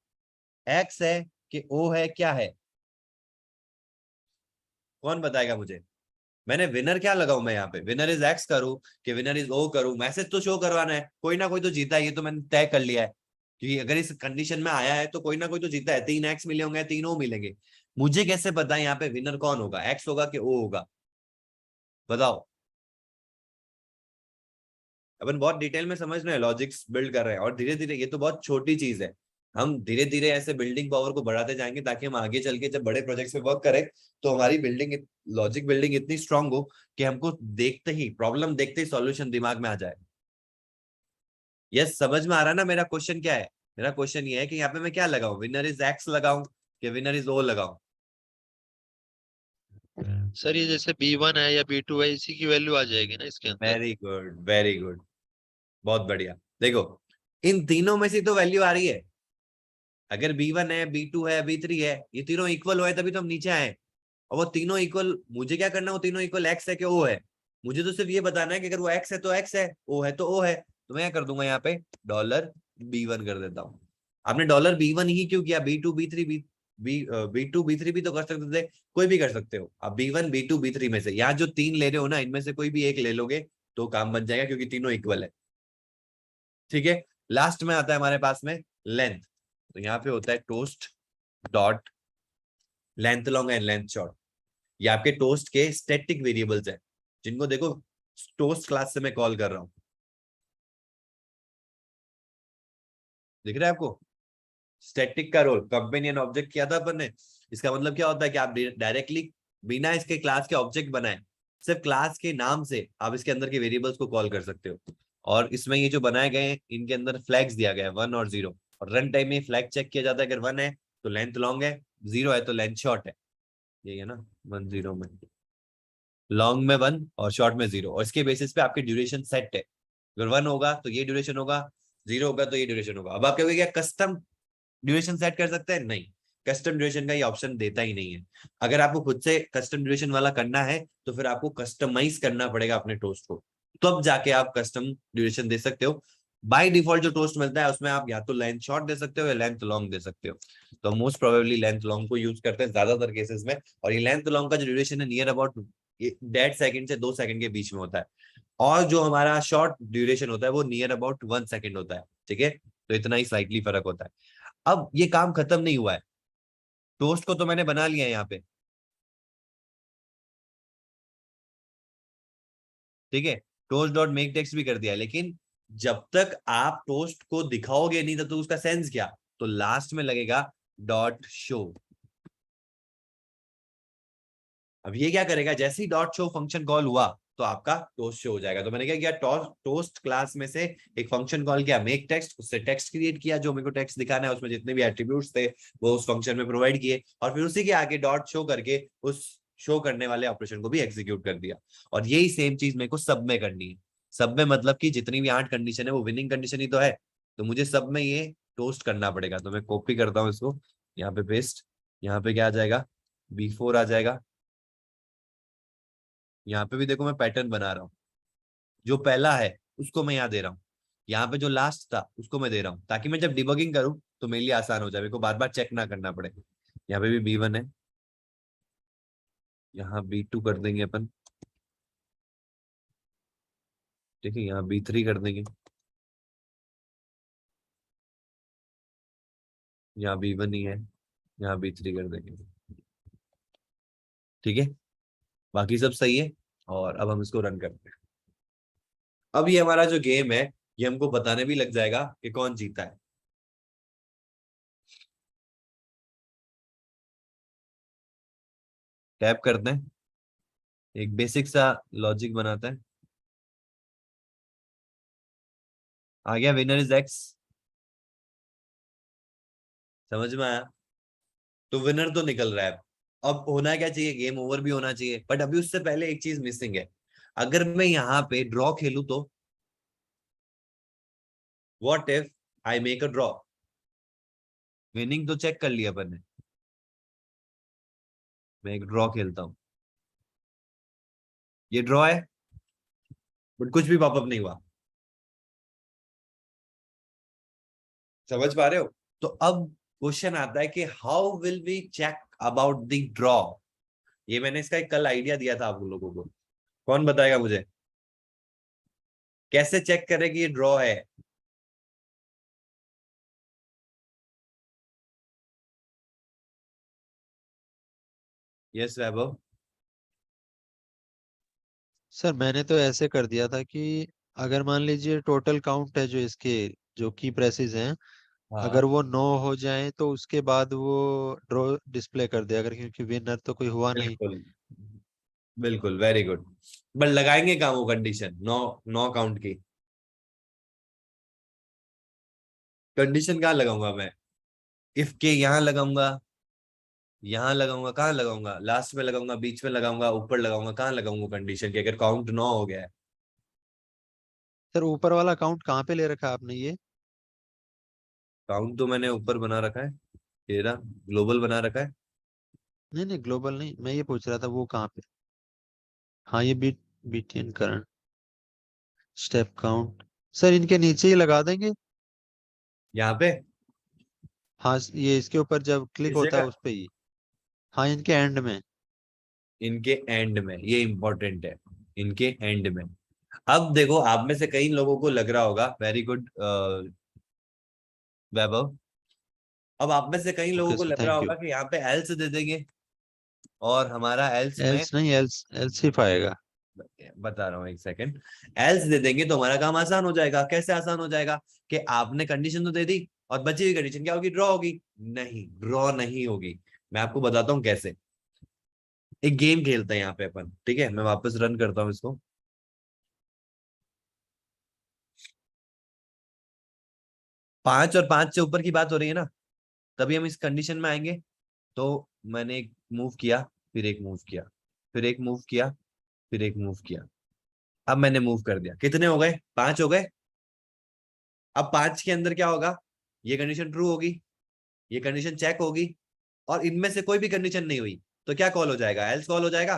एक्स है कि ओ है, क्या है, कौन बताएगा मुझे? मैंने विनर क्या लगाऊं मैं यहाँ पे? विनर इज एक्स करूं कि विनर इज ओ करूं? मैसेज तो शो करवाना है, कोई ना कोई तो जीता है, ये तो मैंने तय कर लिया है कि अगर इस कंडीशन में आया है तो कोई ना कोई तो जीता है। 3 एक्स मिले होंगे, 3 ओ मिलेंगे। मुझे कैसे पता है यहाँ पे विनर कौन होगा, एक्स होगा कि ओ होगा? बताओ। अपन बहुत डिटेल में समझ रहे हैं, लॉजिक्स बिल्ड कर रहे हैं, और धीरे धीरे, ये तो बहुत छोटी चीज है, हम धीरे धीरे ऐसे बिल्डिंग पावर को बढ़ाते जाएंगे, ताकि हम आगे चल के जब बड़े प्रोजेक्ट्स पे वर्क करें तो हमारी बिल्डिंग, लॉजिक बिल्डिंग इतनी स्ट्रांग हो कि हमको देखते ही, प्रॉब्लम देखते ही सॉल्यूशन दिमाग में आ जाए। यस, समझ में आ रहा है ना मेरा क्वेश्चन क्या है? मेरा क्वेश्चन ये है कि यहाँ पे मैं क्या लगाऊं, विनर इज एक्स लगाऊं कि विनर इज ओ लगाऊं? सर ये जैसे B1 है या B2 है, इसी की वैल्यू आ जाएगी ना इसके अंदर। वेरी गुड, वेरी गुड, बहुत बढ़िया। देखो, इन तीनों में से तो वैल्यू आ रही है। अगर B1 है, B2 है, B3 है, ये तीनों इक्वल हुए तभी तो हम नीचे आए। और वो तीनों इक्वल, मुझे क्या करना है, वो तीनों इक्वल एक्स है कि ओ है? मुझे तो सिर्फ ये बताना है कि अगर वो एक्स है तो एक्स है, ओ है तो ओ है। तो मैं क्या कर दूंगा यहाँ पे, $B1 कर देता हूँ। आपने $B1 ही क्यों किया? B2 B3 B2 B3 भी तो कर सकते थे, कोई भी कर सकते हो आप। B1 B2 B3 में से यहाँ जो 3 ले रहे हो ना, इनमें से कोई भी एक ले लोगे तो काम बन जाएगा, क्योंकि तीनों इक्वल है। ठीक है, लास्ट में आता है हमारे पास में लेंथ। तो यहाँ पे होता है toast dot length long and length short. ये आपके टोस्ट के स्टैटिक वेरिएबल्स हैं, जिनको देखो टोस्ट क्लास से मैं कॉल कर रहा हूं। दिख रहा है आपको? स्टैटिक का रोल कंपेनियन ऑब्जेक्ट किया था अपन ने। इसका मतलब क्या होता है कि आप डायरेक्टली बिना इसके क्लास के ऑब्जेक्ट बनाए, सिर्फ क्लास के नाम से आप इसके अंदर के वेरिएबल्स को कॉल कर सकते हो। और इसमें ये जो बनाए गए हैं, इनके अंदर फ्लैग्स दिया गया है 1 और 0, और रन टाइम में फ्लैग चेक किया जाता है। अगर 1 है तो लेंथ लॉन्ग है, 0 है तो लेंथ शॉर्ट है। ये है ना, 1 0 में, लॉन्ग में 1 और शॉर्ट में 0, और इसके बेसिस पे आपकी ड्यूरेशन सेट है। अगर 1 होगा तो ये ड्यूरेशन होगा, 0 होगा तो ये ड्यूरेशन होगा। अब आप कहोगे क्या कस्टम ड्यूरेशन सेट कर सकते हैं? नहीं, कस्टम ड्यूरेशन का ये ऑप्शन देता ही नहीं है। अगर आपको खुद से कस्टम ड्यूरेशन वाला करना है तो फिर आपको कस्टमाइज करना पड़ेगा अपने टोस्ट को, तब जाके आप कस्टम ड्यूरेशन दे सकते हो। बाय डिफॉल्ट जो टोस्ट मिलता है उसमें आप या तो लेंथ शॉर्ट दे सकते हो या लेंथ लॉन्ग दे सकते हो। तो मोस्ट प्रोबेबली लेंथ लॉन्ग को यूज करते हैं ज्यादातर केसेस में। और ये लेंथ लॉन्ग का जो ड्यूरेशन है नियर अबाउट 1.5 सेकंड से 2 सेकंड के बीच में होता है, और जो हमारा शॉर्ट ड्यूरेशन होता है वो नियर अबाउट 1 सेकंड होता है। ठीक है, तो इतना ही स्लाइटली फर्क होता है। अब ये काम खत्म नहीं हुआ है, टोस्ट को तो मैंने बना लिया है यहाँ पे। ठीक है, टोस्ट डॉट मेक टेक्स्ट भी कर दिया, लेकिन जब तक आप टोस्ट को दिखाओगे नहीं तब तक उसका सेंस क्या? तो लास्ट में लगेगा डॉट शो। अब ये क्या करेगा, जैसे ही डॉट शो फंक्शन कॉल हुआ तो आपका टोस्ट शो हो जाएगा। तो मैंने क्या किया, टोस्ट क्लास में से एक फंक्शन कॉल किया मेक टेक्स्ट, उससे टेक्स्ट क्रिएट किया, जो मेरे को टेक्स्ट दिखाना है उसमें जितने भी एट्रीब्यूट्स थे वो उस फंक्शन में प्रोवाइड किए, और फिर उसी के आगे डॉट शो करके उस शो करने वाले ऑपरेशन को भी एग्जीक्यूट कर दिया। और यही सेम चीज मेरे को सब में करनी है। सब में मतलब कि जितनी भी 8 कंडीशन है वो विनिंग कंडीशन ही तो है, तो मुझे सब में ये टोस्ट करना पड़ेगा। तो मैं कॉपी करता हूँ इसको, यहाँ पे पेस्ट, यहाँ पे क्या आ जाएगा, B4 आ जाएगा। यहाँ पे भी देखो मैं पैटर्न बना रहा हूँ, जो पहला है उसको मैं यहाँ दे रहा हूँ, यहाँ पे जो लास्ट था उसको मैं दे रहा हूँ, ताकि मैं जब डिबगिंग करूँ तो मेरे लिए आसान हो जाए, मेरे को बार बार चेक ना करना पड़े। यहाँ पे भी B1 है, यहाँ B2 कर देंगे अपन। ठीक है, यहाँ B3 कर देंगे, यहाँ B1 ही है, यहाँ B3 कर देंगे। ठीक है, बाकी सब सही है। और अब हम इसको रन करते हैं। अब ये हमारा जो गेम है ये हमको बताने भी लग जाएगा कि कौन जीता है। टैप करते हैं, एक बेसिक सा लॉजिक बनाते हैं। आ गया, विनर इज एक्स, समझ में आया? तो विनर तो निकल रहा है। अब होना क्या चाहिए, गेम ओवर भी होना चाहिए, बट अभी उससे पहले एक चीज मिसिंग है। अगर मैं यहाँ पे ड्रॉ खेलूं तो what if I make a draw, winning तो चेक कर लिया अपन ने, मैं एक ड्रॉ खेलता हूं, ये ड्रॉ है बट कुछ भी पॉपअप नहीं हुआ, समझ पा रहे हो? तो अब क्वेश्चन आता है कि how will we check about the draw. ये मैंने इसका एक कल आइडिया दिया था आप लोगों को, कौन बताएगा मुझे कैसे चेक करें कि ये ड्रॉ है? यस वैभव। सर मैंने तो ऐसे कर दिया था कि अगर मान लीजिए टोटल काउंट है जो इसके जो की प्रेसेस हैं, हाँ अगर वो 9 हो जाए तो उसके बाद वो ड्रॉ डिस्प्ले कर दे, अगर क्योंकि विनर तो कोई हुआ नहीं। बिल्कुल बिल्कुल, वेरी गुड। बट लगाएंगे कहाँ वो कंडीशन, 9 काउंट की कंडीशन कहाँ लगाऊंगा मैं? इफ के यहाँ लगाऊंगा, यहाँ लगाऊंगा, कहाँ लगाऊंगा? लास्ट में लगाऊंगा, बीच में लगाऊंगा, ऊपर लगाऊंगा, कहाँ लगाऊंगा कंडीशन की अगर काउंट 9 हो गया है? सर ऊपर वाला काउंट कहाँ पे ले रखा है आपने ये? काउंट तो मैंने ऊपर बना रखा है, तेरा ग्लोबल बना रखा है। नहीं नहीं, ग्लोबल नहीं, मैं ये पूछ रहा था वो कहाँ पे। हाँ ये BTN current step count, sir इनके नीचे ही लगा देंगे। यहाँ पे हाँ ये इसके ऊपर जब क्लिक इस होता है जगह, उस पे ही। हाँ इनके एंड में। इनके एंड में, ये इंपॉर्टेंट है, इनके एंड में। अब देखो आप में से कई लोगों को लग रहा होगा, वेरी गुड वैभव, अब आप में से कई लोगों ओके को सर, लग रहा थैंक यू। होगा कि यहाँ पे एल्स दे देंगे और हमारा एल्स में, एल्स नहीं, एल्स एल्स सिर्फ आएगा। बता रहा हूँ एक सेकंड, एल्स दे देंगे तो हमारा काम आसान हो जाएगा। कैसे आसान हो जाएगा? कि आपने कंडीशन तो दे दी और बची हुई कंडीशन क्या होगी? ड्रॉ होगी। नहीं, ड्रॉ नहीं होगी। मैं आपको बताता हूँ कैसे। एक गेम खेलते हैं यहाँ पे अपन, ठीक है? मैं वापस रन करता हूँ इसको। 5 और 5 से ऊपर की बात हो रही है ना, तभी हम इस कंडीशन में आएंगे। तो मैंने एक मूव किया, फिर एक मूव किया, फिर एक मूव किया, फिर एक मूव किया। अब मैंने मूव कर दिया, कितने हो गए? 5 हो गए। अब 5 के अंदर क्या होगा? ये कंडीशन ट्रू होगी, ये कंडीशन चेक होगी, और इनमें से कोई भी कंडीशन नहीं हुई तो क्या कॉल हो जाएगा? एल्स कॉल हो जाएगा।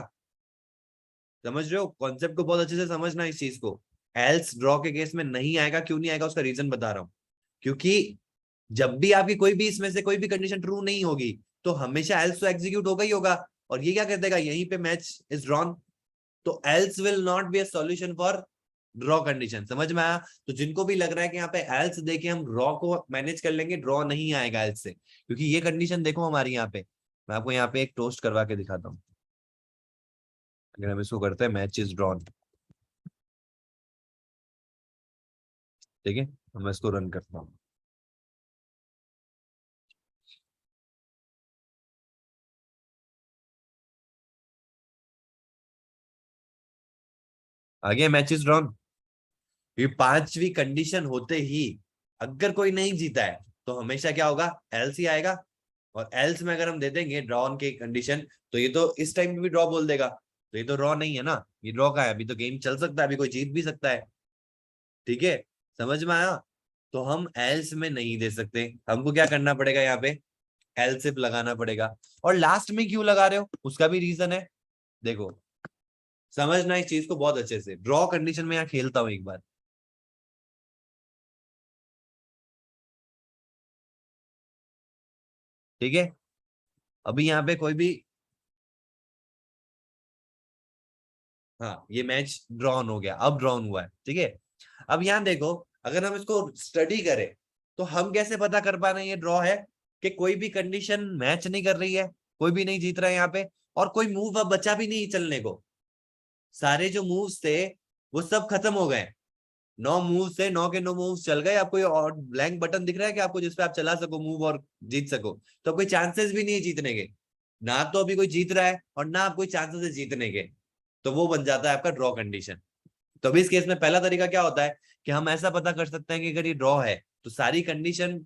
समझ रहे हो कॉन्सेप्ट को? बहुत अच्छे से समझना इस चीज को। एल्स ड्रॉ के केस में नहीं आएगा। क्यों नहीं आएगा? उसका रीजन बता रहा हूं। क्योंकि जब भी आपकी कोई भी इसमें से कोई भी कंडीशन ट्रू नहीं होगी तो हमेशा एल्स तो एग्जीक्यूट होगा ही होगा, और ये क्या कर देगा? यहीं पे मैच इज ड्रॉन। तो else will not be a solution for draw condition. समझ में आया? तो जिनको भी लग रहा है कि यहाँ पे एल्स देके हम ड्रॉ को मैनेज कर लेंगे, ड्रॉ नहीं आएगा एल्स से, क्योंकि ये कंडीशन देखो हमारी यहाँ पे। मैं आपको यहाँ पे एक टोस्ट करवा के दिखाता हूँ। अगर हम इसको करते हैं मैच इज ड्रॉन, ठीक है? तो मैं इसको रन करता हूँ। आगे मैच इज ड्रॉन। ये 5वीं कंडीशन होते ही अगर कोई नहीं जीता है तो हमेशा क्या होगा? एल्स ही आएगा। और एल्स में अगर हम दे देंगे ड्रॉन की कंडीशन, तो ये तो इस टाइम पे भी ड्रॉ बोल देगा। तो ये तो ड्रॉ नहीं है ना, ये ड्रॉ का है। अभी तो गेम चल सकता है, अभी कोई जीत भी सकता है। ठीक है, समझ में आया? तो हम एल्स में नहीं दे सकते, हमको क्या करना पड़ेगा? यहाँ पे एल्सिफ लगाना पड़ेगा। और लास्ट में क्यों लगा रहे हो उसका भी रीजन है। देखो समझना इस चीज को बहुत अच्छे से। ड्रॉ कंडीशन में यहाँ खेलता हूं एक बार, ठीक है? अभी यहाँ पे कोई भी, हाँ ये मैच ड्रॉन हो गया, अब ड्रॉन हुआ है, ठीक है? अब यहाँ देखो, अगर हम इसको स्टडी करें तो हम कैसे पता कर पा रहे हैं ये ड्रॉ है? कि कोई भी कंडीशन मैच नहीं कर रही है, कोई भी नहीं जीत रहा है यहाँ पे, और कोई मूव अब बचा भी नहीं चलने को। सारे जो मूव्स थे वो सब खत्म हो गए। 9 मूव से 9 के 9 मूव चल गए। आपको और ब्लैंक बटन दिख रहा है कि आपको, जिसपे आप चला सको मूव और जीत सको? तो कोई चांसेस भी नहीं है जीतने के। ना तो अभी कोई जीत रहा है और ना आप कोई चांसेस है जीतने के। तो वो बन जाता है आपका ड्रॉ कंडीशन। तो अभी इस केस में पहला तरीका क्या होता है कि हम ऐसा पता कर सकते हैं कि अगर ये ड्रॉ है तो सारी कंडीशन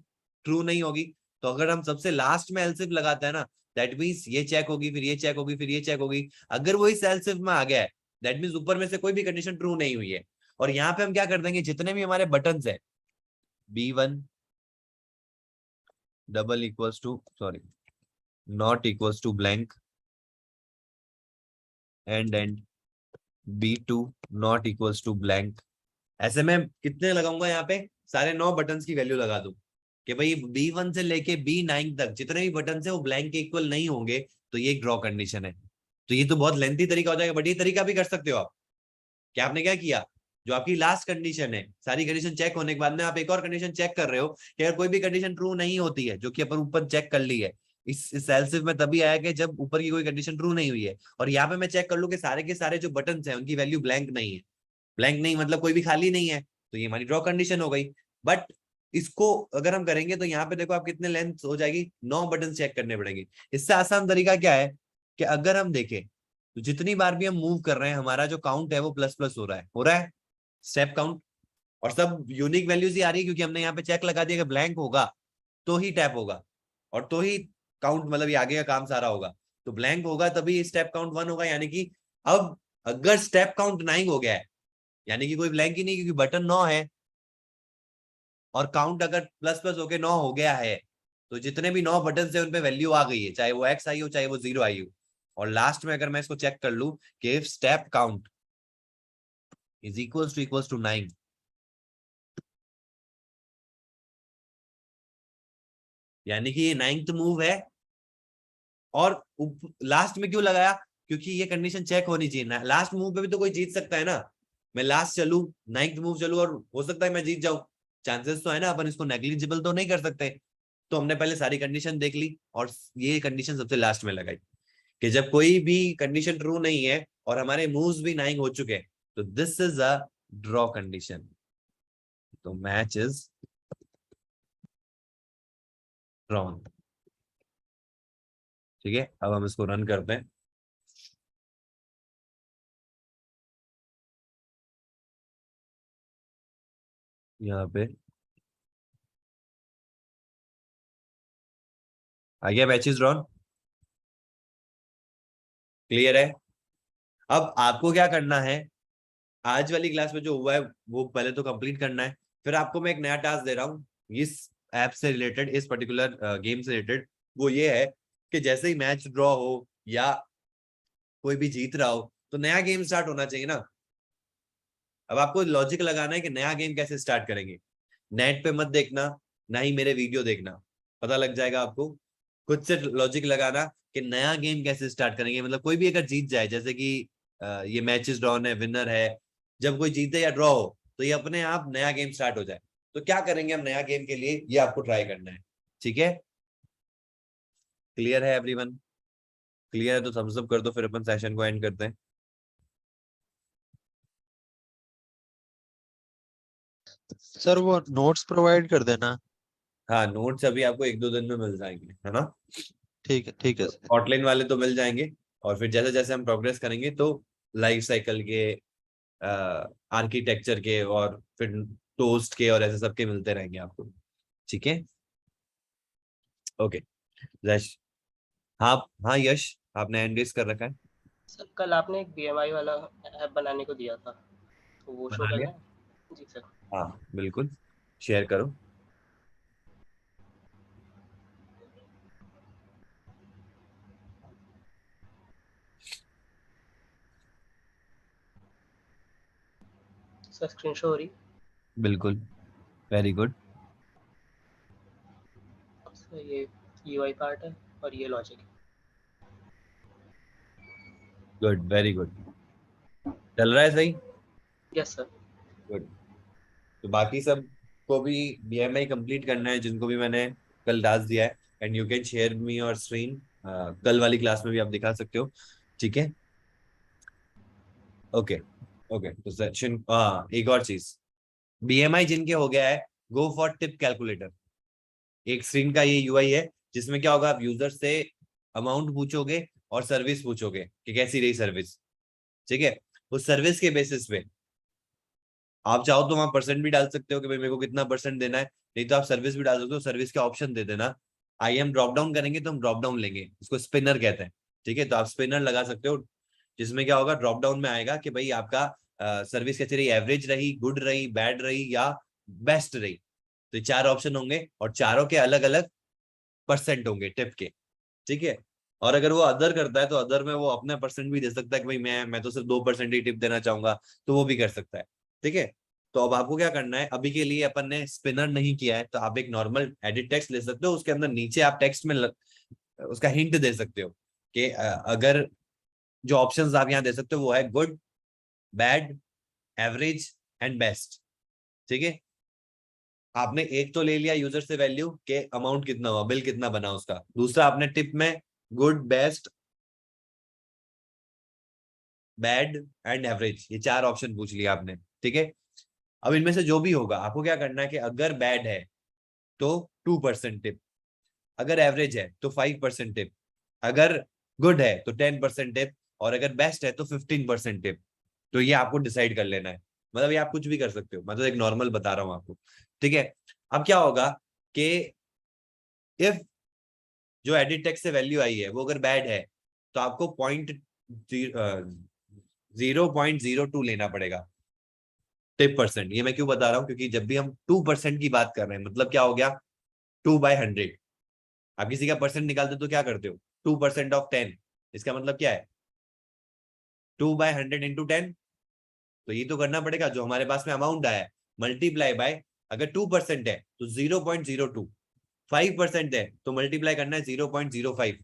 ट्रू नहीं होगी। तो अगर हम सबसे लास्ट में एलसिफ लगाते हैं ना, दैट मींस ये चेक होगी, फिर ये चेक होगी, फिर ये चेक होगी। अगर वो इस एलसिफ में आ गया है दैट मीन्स ऊपर में से कोई भी कंडीशन ट्रू नहीं हुई है। और यहाँ पे हम क्या कर देंगे, जितने भी हमारे बटन्स है B1 double equals to sorry not equals to blank and B2 not equals to blank, ऐसे मैं कितने लगाऊंगा यहाँ पे, सारे 9 बटन्स की वैल्यू लगा दूं कि भाई B1 से लेके B9 तक जितने भी बटन है वो ब्लैंक के इक्वल नहीं होंगे तो ये एक ड्रॉ कंडीशन है। तो ये तो बहुत लेंथी तरीका हो जाएगा, बट ये तरीका भी कर सकते हो आप। क्या आपने क्या किया, जो आपकी लास्ट कंडीशन है, सारी कंडीशन चेक होने के बाद में आप एक और कंडीशन चेक कर रहे हो कि अगर कोई भी कंडीशन ट्रू नहीं होती है, जो कि अपन ऊपर चेक कर ली है, इस एल्सिफ में तभी आया कि जब ऊपर की कोई कंडीशन ट्रू नहीं हुई है। और यहाँ पे मैं चेक कर लूं कि सारे के सारे जो बटन है उनकी वैल्यू ब्लैंक नहीं है। ब्लैंक नहीं मतलब कोई भी खाली नहीं है, तो ये हमारी ड्रॉ कंडीशन हो गई। बट इसको अगर हम करेंगे तो यहाँ पे देखो आप कितने लेंथ हो जाएगी, 9 बटन चेक करने पड़ेंगे। इससे आसान तरीका क्या है कि अगर हम देखें तो जितनी बार भी हम मूव कर रहे हैं हमारा जो काउंट है वो प्लस प्लस हो रहा है स्टेप काउंट, और सब यूनिक वैल्यूज ही आ रही है क्योंकि हमने यहाँ पे चेक लगा दिया कि ब्लैंक होगा तो ही टैप होगा और तो ही काउंट मतलब ये आगे का काम सारा होगा। तो ब्लैंक होगा तभी स्टेप काउंट 1 होगा, यानी कि अब अगर स्टेप काउंट 9 हो गया है यानी कि कोई ब्लैंक ही नहीं, क्योंकि बटन 9 है और काउंट अगर प्लस प्लस होके 9 हो गया है तो जितने भी 9 बटन है उन पे वैल्यू आ गई है, चाहे वो X आई हो चाहे वो 0 आई हो। और लास्ट में अगर मैं इसको चेक कर लूं कि if step count is equals to 9, यानी कि ये 9th मूव है। और लास्ट में क्यों लगाया, क्योंकि ये कंडीशन चेक होनी चाहिए। लास्ट मूव पे भी तो कोई जीत सकता है ना, मैं लास्ट चलूं 9th मूव चलूं और हो सकता है मैं जीत जाऊं, चांसेस तो है ना, अपन इसको नेग्लिजिबल तो नहीं कर सकते। तो हमने पहले सारी कंडीशन देख ली और ये कंडीशन सबसे लास्ट में लगाई कि जब कोई भी कंडीशन ट्रू नहीं है और हमारे मूव्स भी 9 हो चुके हैं तो this is a draw condition, तो मैच इज ड्रॉन। ठीक है, अब हम इसको रन करते हैं। यहाँ पे आ गया मैच इज ड्रॉन, क्लियर है। अब आपको क्या करना है, आज वाली क्लास में जो हुआ है वो पहले तो कंप्लीट करना है, फिर आपको मैं एक नया टास्क दे रहा हूँ इस ऐप से रिलेटेड, इस पर्टिकुलर गेम से रिलेटेड। वो ये है कि जैसे ही मैच ड्रॉ हो या कोई भी जीत रहा हो तो नया गेम स्टार्ट होना चाहिए ना। अब आपको लॉजिक लगाना है कि नया गेम कैसे स्टार्ट करेंगे। नेट पे मत देखना, ना ही मेरे वीडियो देखना, पता लग जाएगा आपको। खुद से लॉजिक लगाना कि नया गेम कैसे स्टार्ट करेंगे, मतलब कोई भी अगर जीत जाए, जैसे कि ये मैचेस ड्रॉन है, विनर है, जब कोई जीते या ड्रॉ हो तो ये अपने आप नया गेम स्टार्ट हो जाए। तो क्या करेंगे हम नया गेम के लिए, ये आपको ट्राई करना है। ठीक है, क्लियर है एवरीवन? क्लियर है तो थम्स अप कर दो, फिर अपन सेशन को एंड करते हैं। सर वो नोट्स प्रोवाइड कर देना। हाँ, नोट्स अभी आपको 1-2 दिन में मिल जाएंगे, है ना। ठीक है सर। आउटलाइन वाले तो मिल जाएंगे और फिर जैसे जैसे हम प्रोग्रेस करेंगे तो लाइफ साइकिल के, आर्किटेक्चर के और फिर टोस्ट के और ऐसे सबके मिलते रहेंगे आपको। ठीक है, ओके। यश, हाँ हाँ यश, आपने हैंड रेज कर रखा है। सर कल आपने एक BMI वाला ऐप बनाने को दिया था, तो वो शो बना कर लिया? दें। जी सर। हाँ बिल्कुल, शेयर करो। सर स्क्रीन शो हो रही। बिल्कुल, वेरी गुड। सर ये UI पार्ट है और ये लॉजिक है। गुड, वेरी गुड, चल रहा है सही। Yes sir. गुड। तो बाकी सब को भी BMI कंप्लीट करना है, जिनको भी मैंने कल टास्क दिया है। And you can share me और स्क्रीन, कल वाली क्लास में भी आप दिखा सकते हो। ठीक है, ओके ओके। तो सेशन, हाँ एक और चीज, BMI जिनके हो गया है, गो फॉर टिप कैलकुलेटर। एक स्क्रीन का ये UI है जिसमें क्या होगा, आप यूजर से अमाउंट पूछोगे और सर्विस पूछोगे कि कैसी रही सर्विस। ठीक है, उस सर्विस के बेसिस पे आप चाहो तो वहां परसेंट भी डाल सकते हो कि भाई मेरे को कितना परसेंट देना है, नहीं तो आप सर्विस भी डाल सकते हो। सर्विस के ऑप्शन दे देना, IM ड्रॉप डाउन करेंगे तो हम ड्रॉप डाउन लेंगे, उसको स्पिनर कहते हैं। ठीक है, तो आप स्पिनर लगा सकते हो। जिसमें क्या होगा, ड्रॉप डाउन में आएगा कि भाई आपका सर्विस कैसी रही, एवरेज रही, गुड रही, बैड रही या बेस्ट रही। तो ये 4 ऑप्शन होंगे और चारों के अलग अलग परसेंट होंगे टिप के, ठीक है। और अगर वो अदर करता है तो अदर में वो अपना परसेंट भी दे सकता है कि भाई मैं तो सिर्फ 2% ही टिप देना चाहूंगा, तो वो भी कर सकता है, ठीक है। तो अब आपको क्या करना है, अभी के लिए अपन ने स्पिनर नहीं किया है, तो आप एक नॉर्मल एडिट टेक्स्ट ले सकते हो, उसके अंदर नीचे आप टेक्स्ट में उसका हिंट दे सकते हो कि अगर जो ऑप्शंस आप यहाँ दे सकते हो वो है good, bad, average and best, ठीक है। आपने एक तो ले लिया यूजर से वैल्यू के अमाउंट कितना हुआ, बिल कितना बना उसका। दूसरा आपने टिप में good, best, bad and average, ये 4 ऑप्शन पूछ लिया आपने, ठीक है। अब इनमें से जो भी होगा आपको क्या करना है कि अगर बैड है तो 2% टिप, अगर एवरेज है तो 5% टिप, अगर गुड है तो 10% टिप, और अगर बेस्ट है तो 15% टिप। तो ये आपको डिसाइड कर लेना है, मतलब ये आप कुछ भी कर सकते हो, मैं तो एक नॉर्मल बता रहा हूँ आपको, ठीक है। अब क्या होगा कि इफ जो एडिट टेक्स्ट से वैल्यू आई है वो अगर बैड है तो आपको 0.02 लेना पड़ेगा टिप परसेंट। ये मैं क्यों बता रहा हूँ, क्योंकि जब भी हम 2% की बात कर रहे हैं, मतलब क्या हो गया 2/100। आप किसी का परसेंट निकालते हो तो क्या करते हो, 2% ऑफ 10, इसका मतलब क्या है 2/100 इंटू 10। तो ये तो करना पड़ेगा, जो हमारे पास में अमाउंट आया है मल्टीप्लाई बाय, अगर 2% है तो 0.02, 5% है तो मल्टीप्लाई करना है 0.05,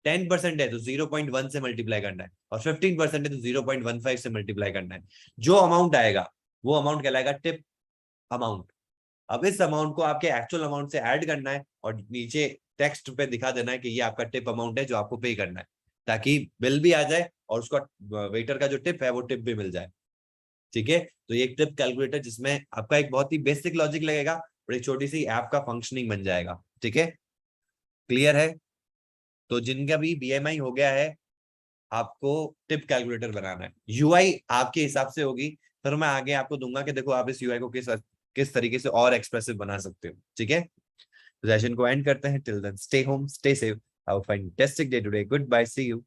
10% है तो 0.1 से मल्टीप्लाई करना है, और 15% है तो 0.15 से मल्टीप्लाई करना है। जो अमाउंट आएगा वो अमाउंट कहलाएगा टिप अमाउंट। अब इस अमाउंट को आपके एक्चुअल अमाउंट से ऐड करना है और नीचे टेक्स्ट पे दिखा देना है कि ये आपका टिप अमाउंट है जो आपको पे करना है, ताकि बिल भी आ जाए और उसका वेटर का जो टिप है वो टिप भी मिल जाए, ठीक है। तो ये एक टिप कैलकुलेटर जिसमें आपका एक बहुत ही बेसिक लॉजिक लगेगा और एक छोटी सी ऐप का फंक्शनिंग बन जाएगा, ठीक है। क्लियर है। तो जिनका भी बीएमआई हो गया है, आपको टिप कैलकुलेटर बनाना है। यूआई आपके हिसाब से होगी, फिर मैं आगे आपको दूंगा कि देखो आप इस यूआई को किस तरीके से और एक्सप्रेसिव बना सकते हो, ठीक है। सेशन को एंड करते हैं। Till then stay home, stay safe, have a fantastic day today, good bye, see you.